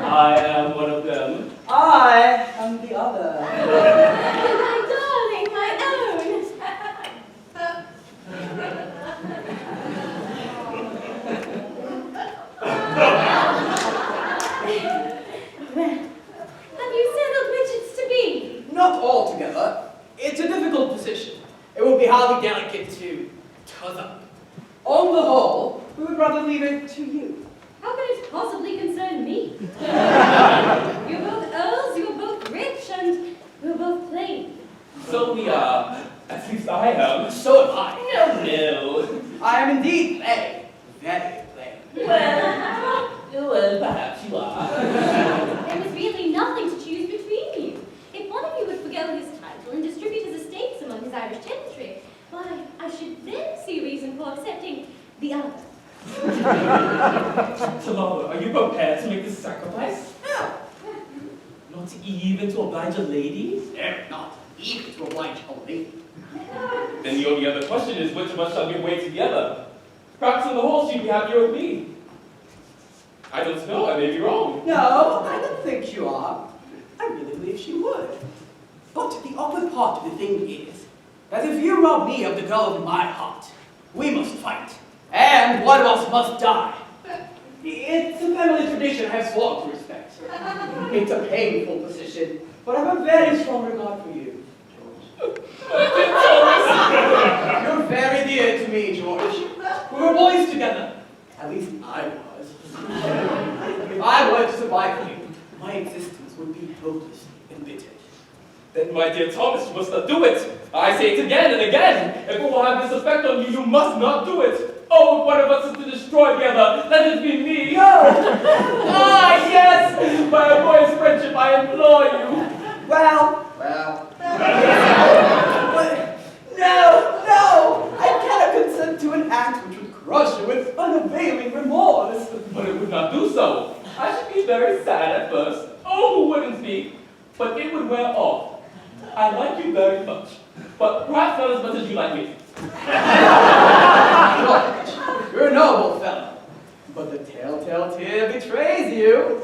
I am one of them. I am the other. My darling, my own. Well, have you settled which it's to be? Not altogether. It's a difficult position. It would be highly delicate to toss up. On the whole, we would rather leave it to you. How can it possibly concern me? You're both earls, you're both rich, and you're both plain. So we are. At least I am. So am I. No. I am indeed plain. Very plain. Well, perhaps you are. There must be even to oblige a lady? Dare not, even to oblige a lady. Then the only other question is which of us shall give way to the other. Perhaps on the whole she'd be happier with me. I don't know, I may be wrong. No, I don't think you are. I really believe she would. But the awkward part of the thing is that if you rob me of the girl of my heart, we must fight. And one of us must die. It's a family tradition I have sworn to respect. It's a painful position, but I have a very strong regard for you, George. You're very dear to me, George. We were boys together. At least I was. If I were to survive you, my existence would be hopelessly embittered. Then, my dear Thomas, you must not do it. I say it again and again. If it will have this effect on you, you must not do it. Oh, if one of us is to destroy the other, let it be me. No! Ah, yes! By a boy's friendship, I implore you. Well. No! I cannot consent to an act which would crush you with unavailing remorse. But it would not do so. I should be very sad at first. Oh, who wouldn't be? But it would wear off. I like you very much, but perhaps not as much as you like me. George, you're a noble fellow, but the telltale tear betrays you.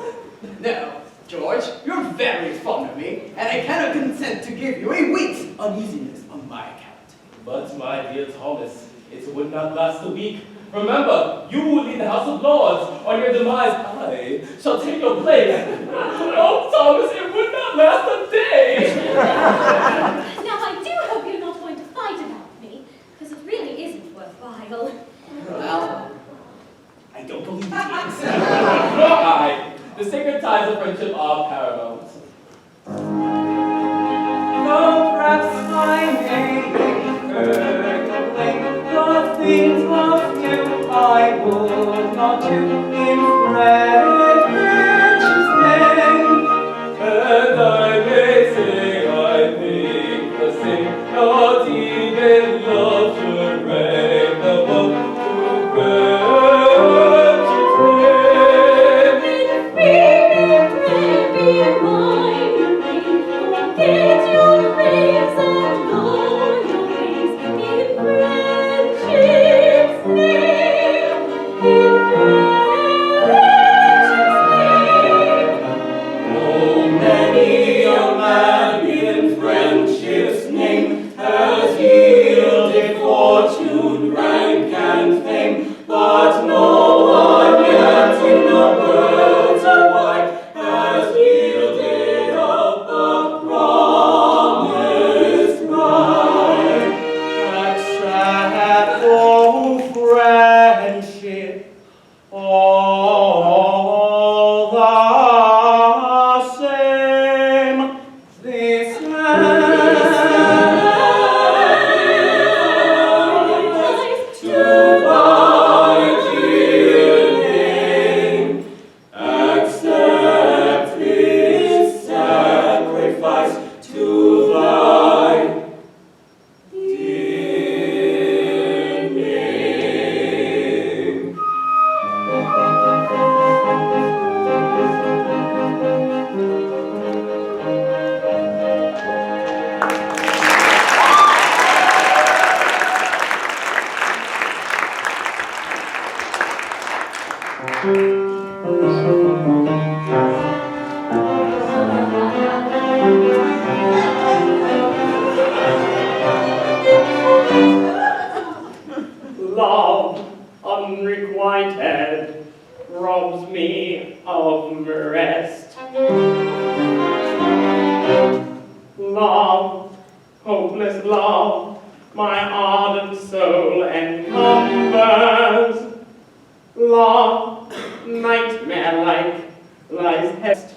No, George, you're very fond of me, and I cannot consent to give you a week's uneasiness on my account. But, my dear Thomas, it would not last a week. Remember, you will lead the House of Lords. On your demise, I shall take your place. Oh, Thomas, it would not last a day. Now, I do hope you're not going to fight about me, because it really isn't worthwhile. Well, I don't believe it is. Nor I. The sacred ties of friendship are paramount. Though perhaps I may incur complaint, the things of you I would not do in friendship's name. And I may say I think the same, not even love should reign above to friendship's name. Be mine, get your rings and go your ways in friendship's name. In friendship's name. Oh, many a man in friendship's name has yielded fortune, rank, and fame, but no one yet in the world's wide has yielded up a promised bride. Accept, oh friendship, all the same. This To thy dear name, accept this sacrifice to thy dear name. Love unrequited robs me of rest. Love, hopeless love, my ardent soul encumbers. Love, nightmare-like, lies hest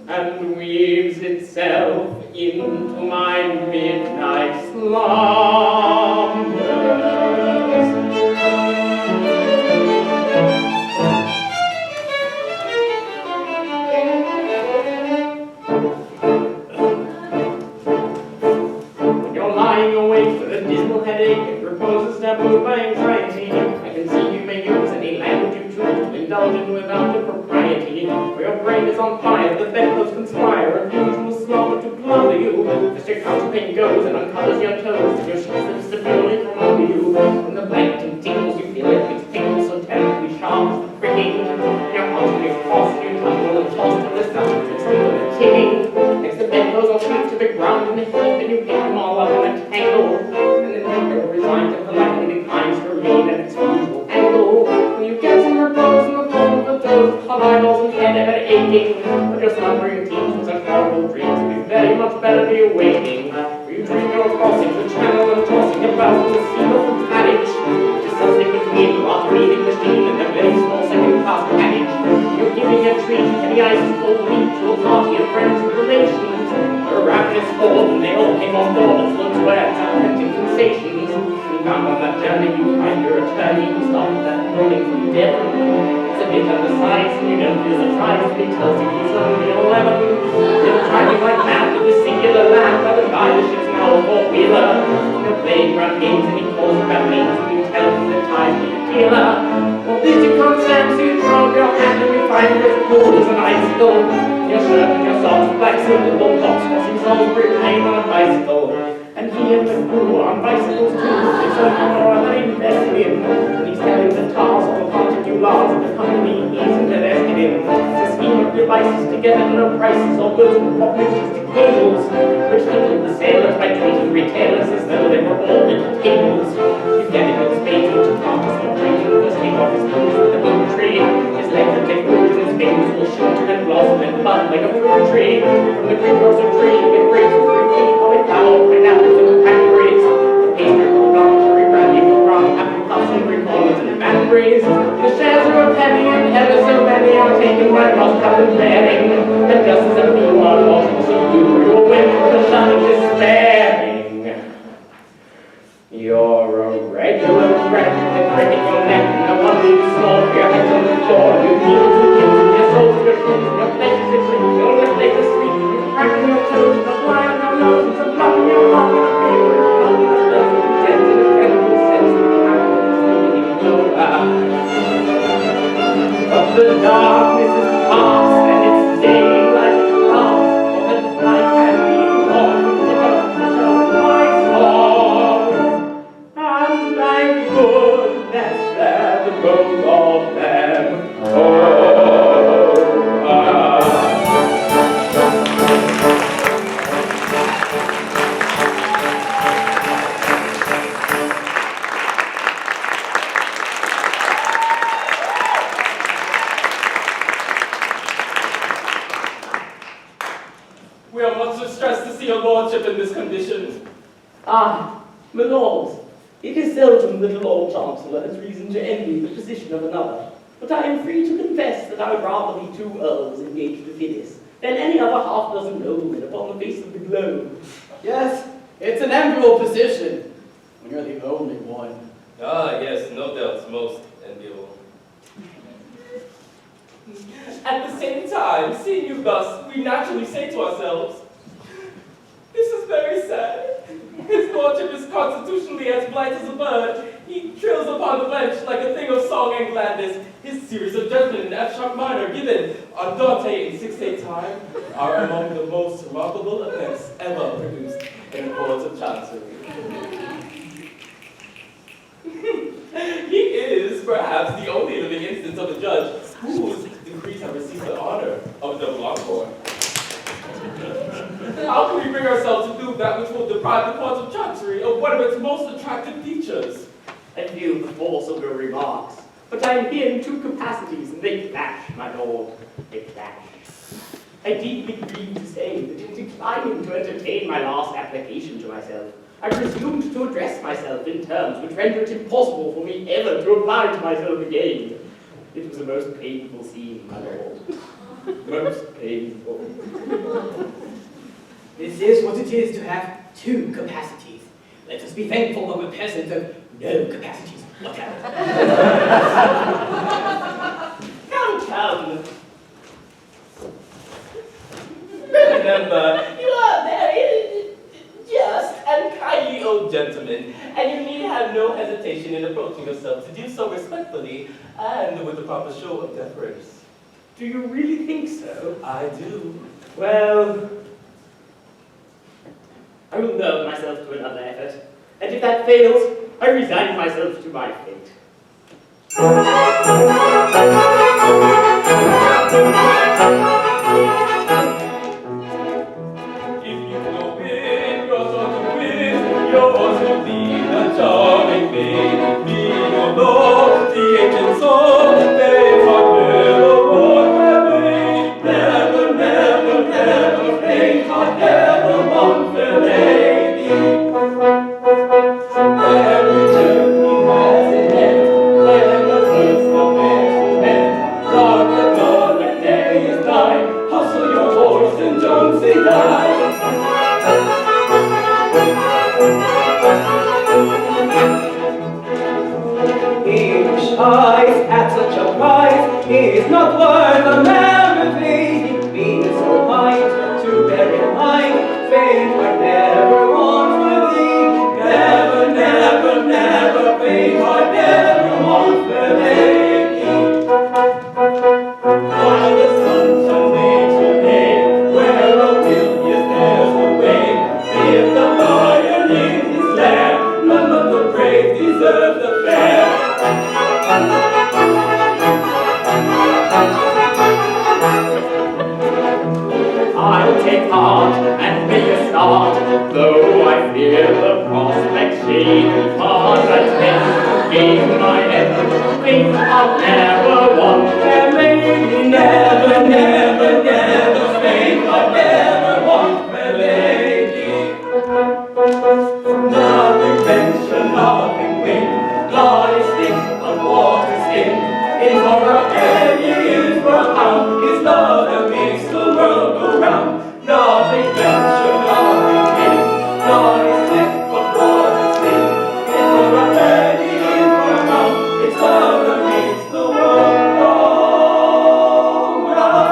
and weaves itself into my midnight slumbers. When you're lying awake with a dismal headache and reposes tabooed by anxiety, I can see you may use any language you choose to indulge in without impropriety. for your brain is on fire, the bedclothes conspire, and usual slumber to plunder you. As your counterpane goes and uncovers your toes, and your sheets slip securely from under you. When the blanket tingles, you feel it makes tingles so terribly sharp as the pricking. Your heart and your cross, and you tumble and toss till the sound to sleep and the tinging. Next the bedclothes all sweep to the ground in a heap, and you pick them all up in a tangle. And then you're resigned to politely declines to remain at its usual angle. When you get some repose in the palm of the toes, hot eyeballs and head ever aching, but your slumbering teams with such horrible dreams would be very much better be awaking. For you dream you're crossing the channel and tossing about the sea of the passage, which is something between the operating machine and the very small second-class package. You're giving a treat, heavy ice full meat to a party of friends and relations. They're ravenous bored and they all came on board as looks where it's authentic sensations. And bound on that journey you find your attorney who stopped that rolling from Devon. It's a bit undersized and you don't feel surprised when he tells you he's only 11. You're driving like mad with this singular lad by the guy the ship's now a four-wheeler. You're playing round games and he calls you bad names and you tell him the ties need a dealer. Well, this you can't stand, so you throw up your hand and we find you as cool as an icicle. Your shirt and your socks, black silk and gold tops, crossing Salisbury Plain on a bicycle. And he and the crew are on bicycles too. It's a more than invested in. And he's telling the tars of the Pontague laws of the company he's invested in. It's a scheme of devices to get at no prices or goods with opportunistic cables, which handle the sailors by treating retailers as though they were all little tables. You get him with spades into carpets or drinking, first take off his boots with a boom tree. His legs will take root and his fingers will shoot and blossom and bud like a fruit tree. From the greengrocer tree you get grapes with 3 feet, cauliflower, pineapples, and cranberries. The pastry from Gulf, cherry brandy from rum, apricots and greenhorns and banberries. The shares are a penny and ever so many are taken by Roscoe and Baring. And just as a few are lost to you, you'll win for the shun of despairing. You're a regular wreck with a crick in your neck, and no wonder you snore for your head on the floor. You heels and heels and your soles and your shoes and your pleasures and sleep, your left legs are sweet, you're cracking your toes, and a fly on your nose, and some blood in your mouth, and a paper in your mouth, and a dozen dents in a terrible sense of happiness leading over. But the darkness is past, and it's daylight at last, for the night can be long, titter, titter, my song. And thank goodness that the both of them We are much distressed to see your lordship in this condition. Ah, my lord, it is seldom that a Lord Chancellor has reason to envy the position of another, but I am free to confess that I would rather be 2 earls engaged to Phyllis than any other half-dozen noblemen upon the face of the globe. Yes, it's an enviable position when you're the only one. Ah, yes, no doubt, most enviable. At the same time, seeing you thus, we naturally say to ourselves, this is very sad. His lordship is constitutionally as blind as a bird. He trills upon the bench like a thing of song and gladness. His series of judgment in F sharp minor given on Dante in 6/8 time are among the most remarkable effects ever produced in courts of chancery. He is perhaps the only living instance of a judge whose decrees have received the honor of the double encore. How can we bring ourselves to do that which will deprive the courts of chancery of one of its most attractive features? I feel the force of your remarks, but I am here in 2 capacities, and they clash, my lord, they clash. I deeply grieve to say that in declining to entertain my last application to myself, I presumed to address myself in terms which render it impossible for me ever to apply to myself again. It was a most painful scene, my lord. Most painful. This is what it is to have 2 capacities. Let us be thankful that we're peasants of no capacities whatever. Come. Remember, you are very just and kindly old gentlemen, and you need have no hesitation in approaching yourself to do so respectfully and with the proper show of deference. Do you really think so? I do. Well, I will nerve myself to another effort, and if that fails, I resign myself to my fate. If you know it, you're sort of win. You're also the charming maid. Being alone, the ancient soul, they are never walk away. Never, never, never, they are never want the lady. Every journey has an end, never hurts the best end. Dark the dawn when day is nigh, hustle your horse and don't say die. Each eyes at such a price is not worth a melody. It means a mind to bear in mind. Fate might never want for thee. Never, never, never, fate might never want for lady. While the sunshine makes your hay, where a will is there's a way. If the lion in his lair, none of the brave deserve the fair. I'll take heart and make a start, though I fear the prospect shady. Hard as men gain my end, think I'll never want their lady. Never, never, never, fate I'll never want my lady. Nothing venture, nothing win. God is thick on water's skin. In for a penny, in for a pound, his love that makes the world go round. Nothing venture, nothing win. God is thick on water's skin. In for a penny, in for a pound, his love that makes the world go round.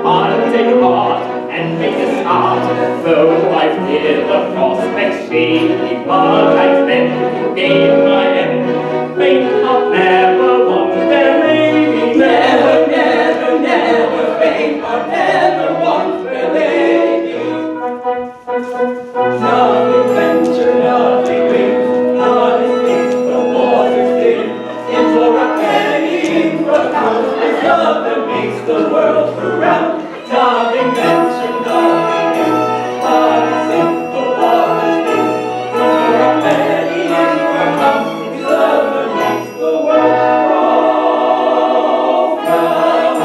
I'll take heart and make a start, though I fear the prospect shady. But I spend gain my end, think I'll never want their lady. Never, never, never, fate I'll never want my lady. Nothing venture, nothing win. God is deep, the water's thin. In for a penny, in for a pound, it's love that makes the world go round. Nothing venture, nothing win. God is deep, the water's thin. In for a penny, in for a pound, it's love that makes the world go round.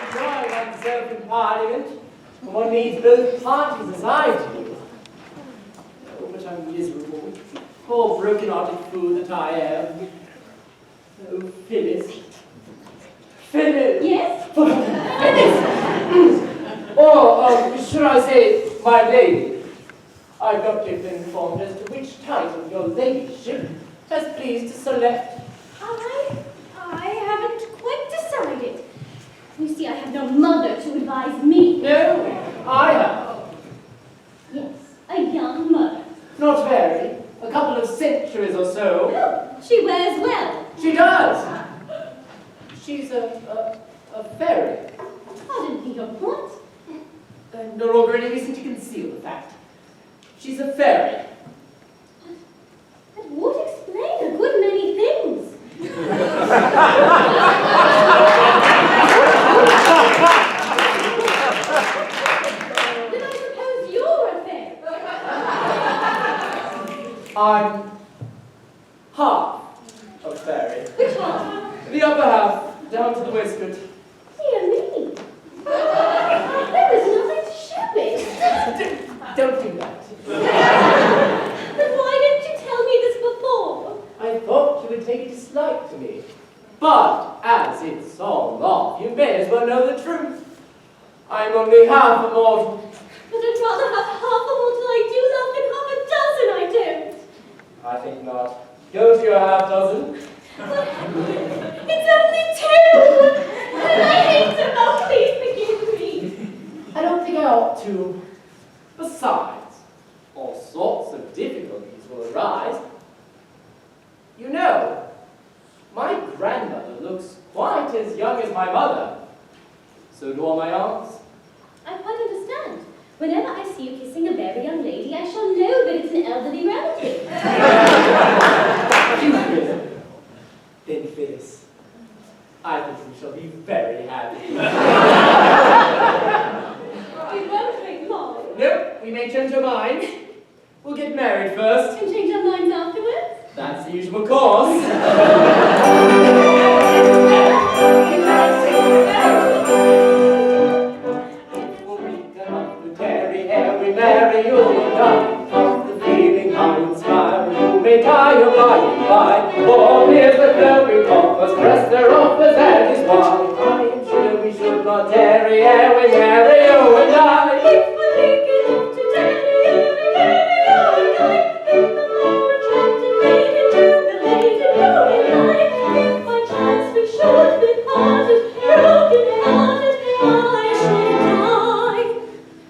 Enjoy oneself in Parliament, and one needs both parties as I do. Oh, but I'm miserable. Poor broken-hearted fool that I am. Oh, Phyllis. Phyllis! Yes? Phyllis! Or, should I say, my lady? I've not yet been informed as to which title your ladyship has pleased to select. I haven't quite decided. You see, I have no mother to advise me. No, I have. Yes, a young mother. Not very. A couple of centuries or so. Oh, she wears well. She does. She's a fairy. Pardon me, your point. No longer any reason to conceal the fact. She's a fairy. That would explain a good many things. Then I suppose you're a fairy. I'm half a fairy. Which half? The upper half, down to the waistcoat. Dear me. There is nothing to show it. Don't do that. But why didn't you tell me this before? thought you would take a dislike to me. But as it's song off, you may as well know the truth. I'm only half a mortal. But I'd rather have half a mortal I do love than half a dozen I don't. I think not. Go to your half dozen. It's only two! And I hate them. Oh, please forgive me. I don't think I ought to. Besides, all sorts of difficulties will arise. You know, my grandmother looks quite as young as my mother. So do all my aunts. I quite understand. Whenever I see you kissing a very young lady, I shall know that it's an elderly relative. You will. Then Phyllis, I think we shall be very happy. It won't take long. Nope, we may change our mind. We'll get married first. And change our minds afterwards? That's the usual course. We marry you and I, of the feeling I inspire. You may die or by and by. For here's the glowing offers, press their offers, that is why. I am sure we should not tarry ere we marry you and I. If we're big enough to tarry ere we marry you and I, if the more attractive lady to the lady you and I, if by chance we should be parted, broken hearted, I should die.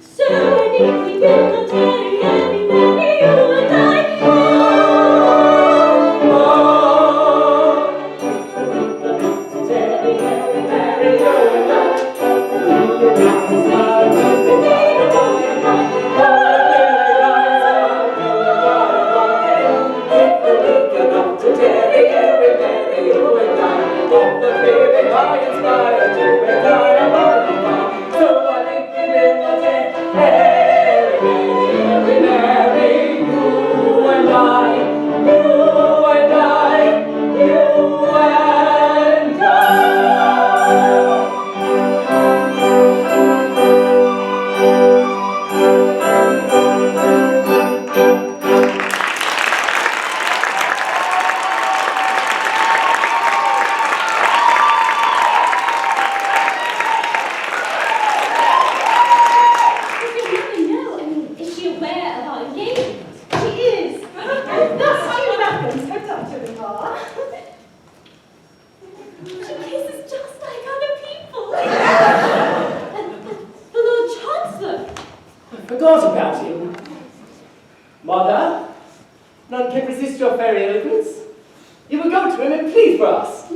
So if we will not tarry ere we marry you and I,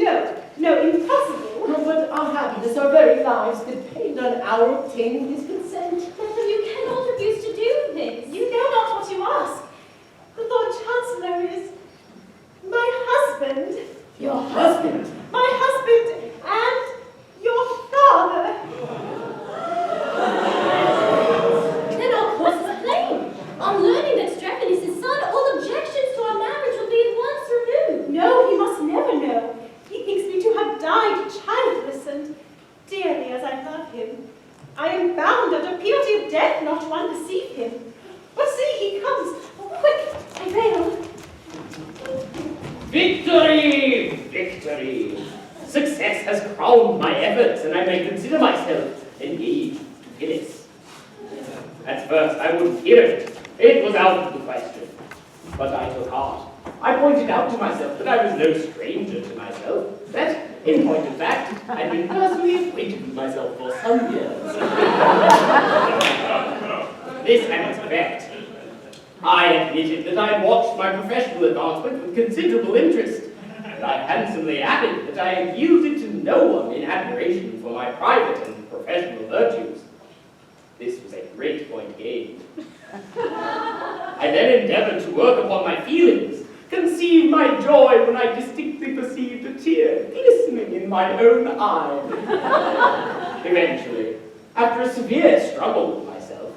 Eventually, after a severe struggle with myself,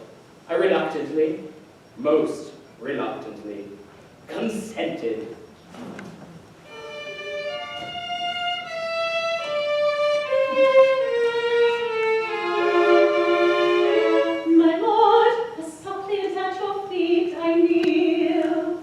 I reluctantly, most reluctantly, consented. My lord, as softly as at your feet I kneel.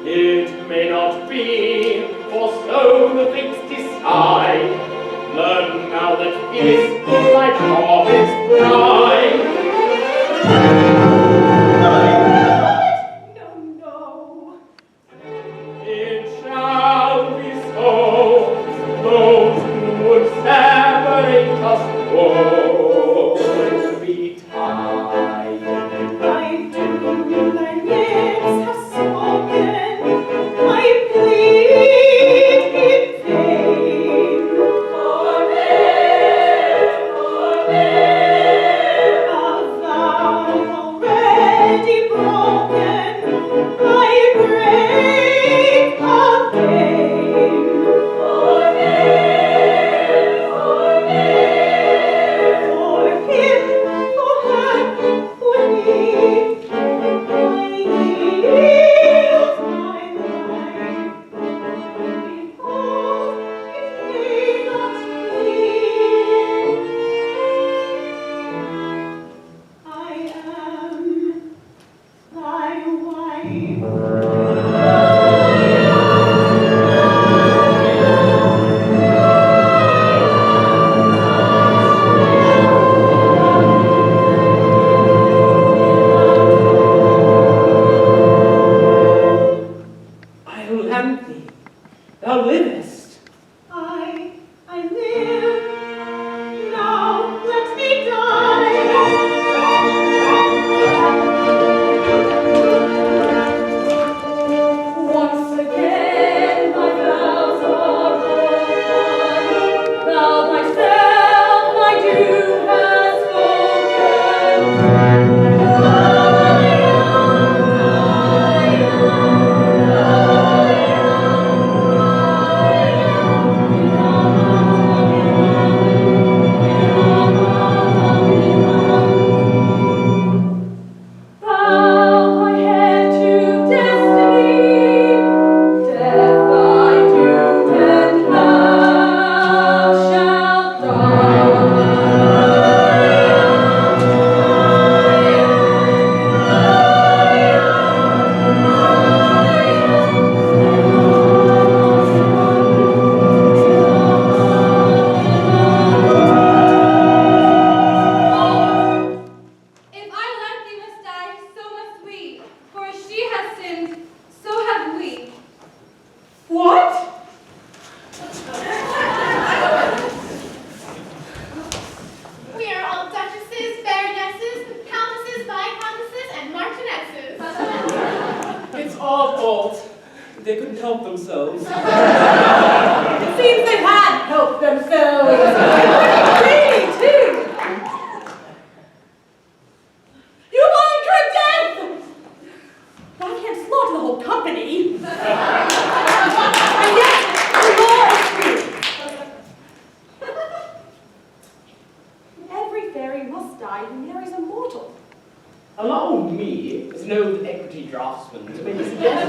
It may not be, for so the fates decide. Learn now that Phyllis is my promised bride. No. It shall be so. Those who would separate us woe be tied. I do, thy lips have spoken. I plead in vain. A vow already broken, I break again. For him, for her, for me, I yield my life. Behold, it may not be. I am thy wife. Iolanthe, thou livest. I live. Now let me die. Once again my vows are broken. Thou thyself my doom hast Bow my head to destiny, death thy doom, and thou shalt If Iolanthe must die, so must we. For as she has sinned, so have we. What? We are all duchesses, baronesses, countesses, viscountesses, and marchionesses. It's our fault. They couldn't help themselves. It seems they had helped themselves. Really, too. You mind her death? I can't slaughter the whole company. And yet, the law is true. Every fairy must die who marries a mortal. Allow me, as an old equity draftsman, to make a suggestion.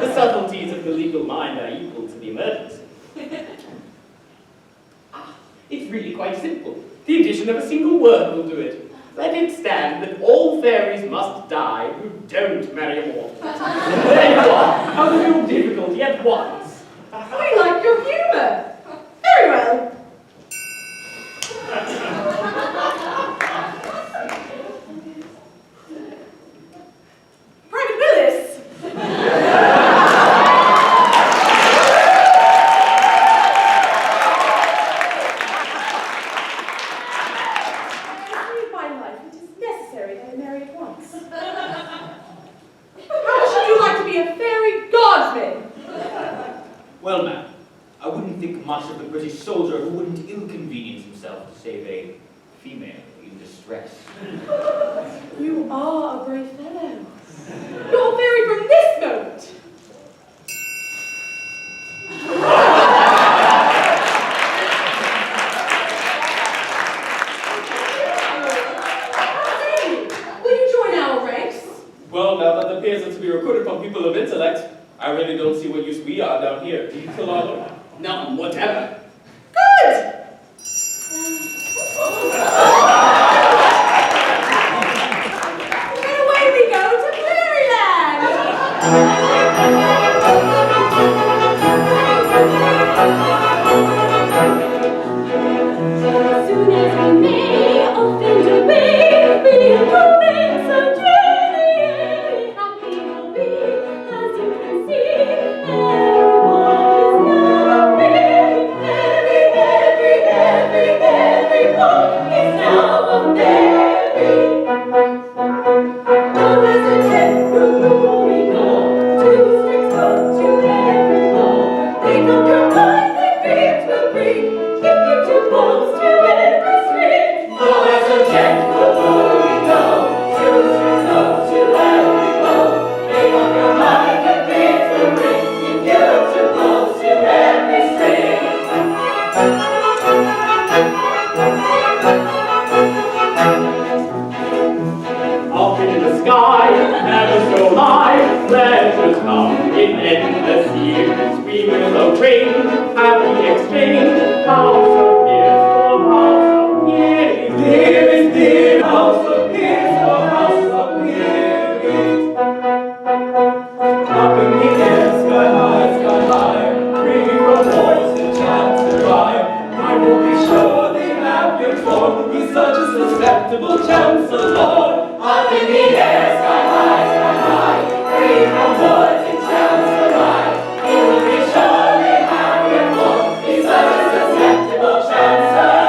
The subtleties of the legal mind are equal to the emergency. It's really quite simple. The addition of a single word will do it. Let it stand that all fairies must die who don't marry a mortal. There you are, out of your difficulty at once. I like your humour. Very well. Private Willis. In my life, it is necessary that I marry at once. How should you like to be a fairy guardsman? Well, ma'am, I wouldn't think much of the British soldier who wouldn't inconvenience himself to save a female in distress. You are a brave fellow. You're a fairy from this moment. Will you join our ranks? Well, now that the peers are to be recruited from people of intellect, I really don't see what use we are down here. Do you, Solano? None whatever. Good! And away we go to Fairyland! Soon as we may offend obey, we will make so journey, happy will be, as you can see. Everyone is now a fairy. Oh, as a jet, we go, 2 strings go to every blow. Make up your mind that dreams will bring. Give you 2 balls to every string. Oh, as a jet, we go, 2 strings go to every bow. Make up your mind that dreams will bring. Give you 2 balls to every string. Up in the sky, never so high, pleasures come in endless years. We will bring happy exchange, house of years for house of years. Dearest, dear house of peers, oh house of peers. Up in the air, sky high, free from voice and chance to rhyme. I will be sure they have your form. He's such a susceptible chancellor. Up in the air, sky high, free from woods and chance to ride. He will be sure they have your form. He's such a susceptible chancellor.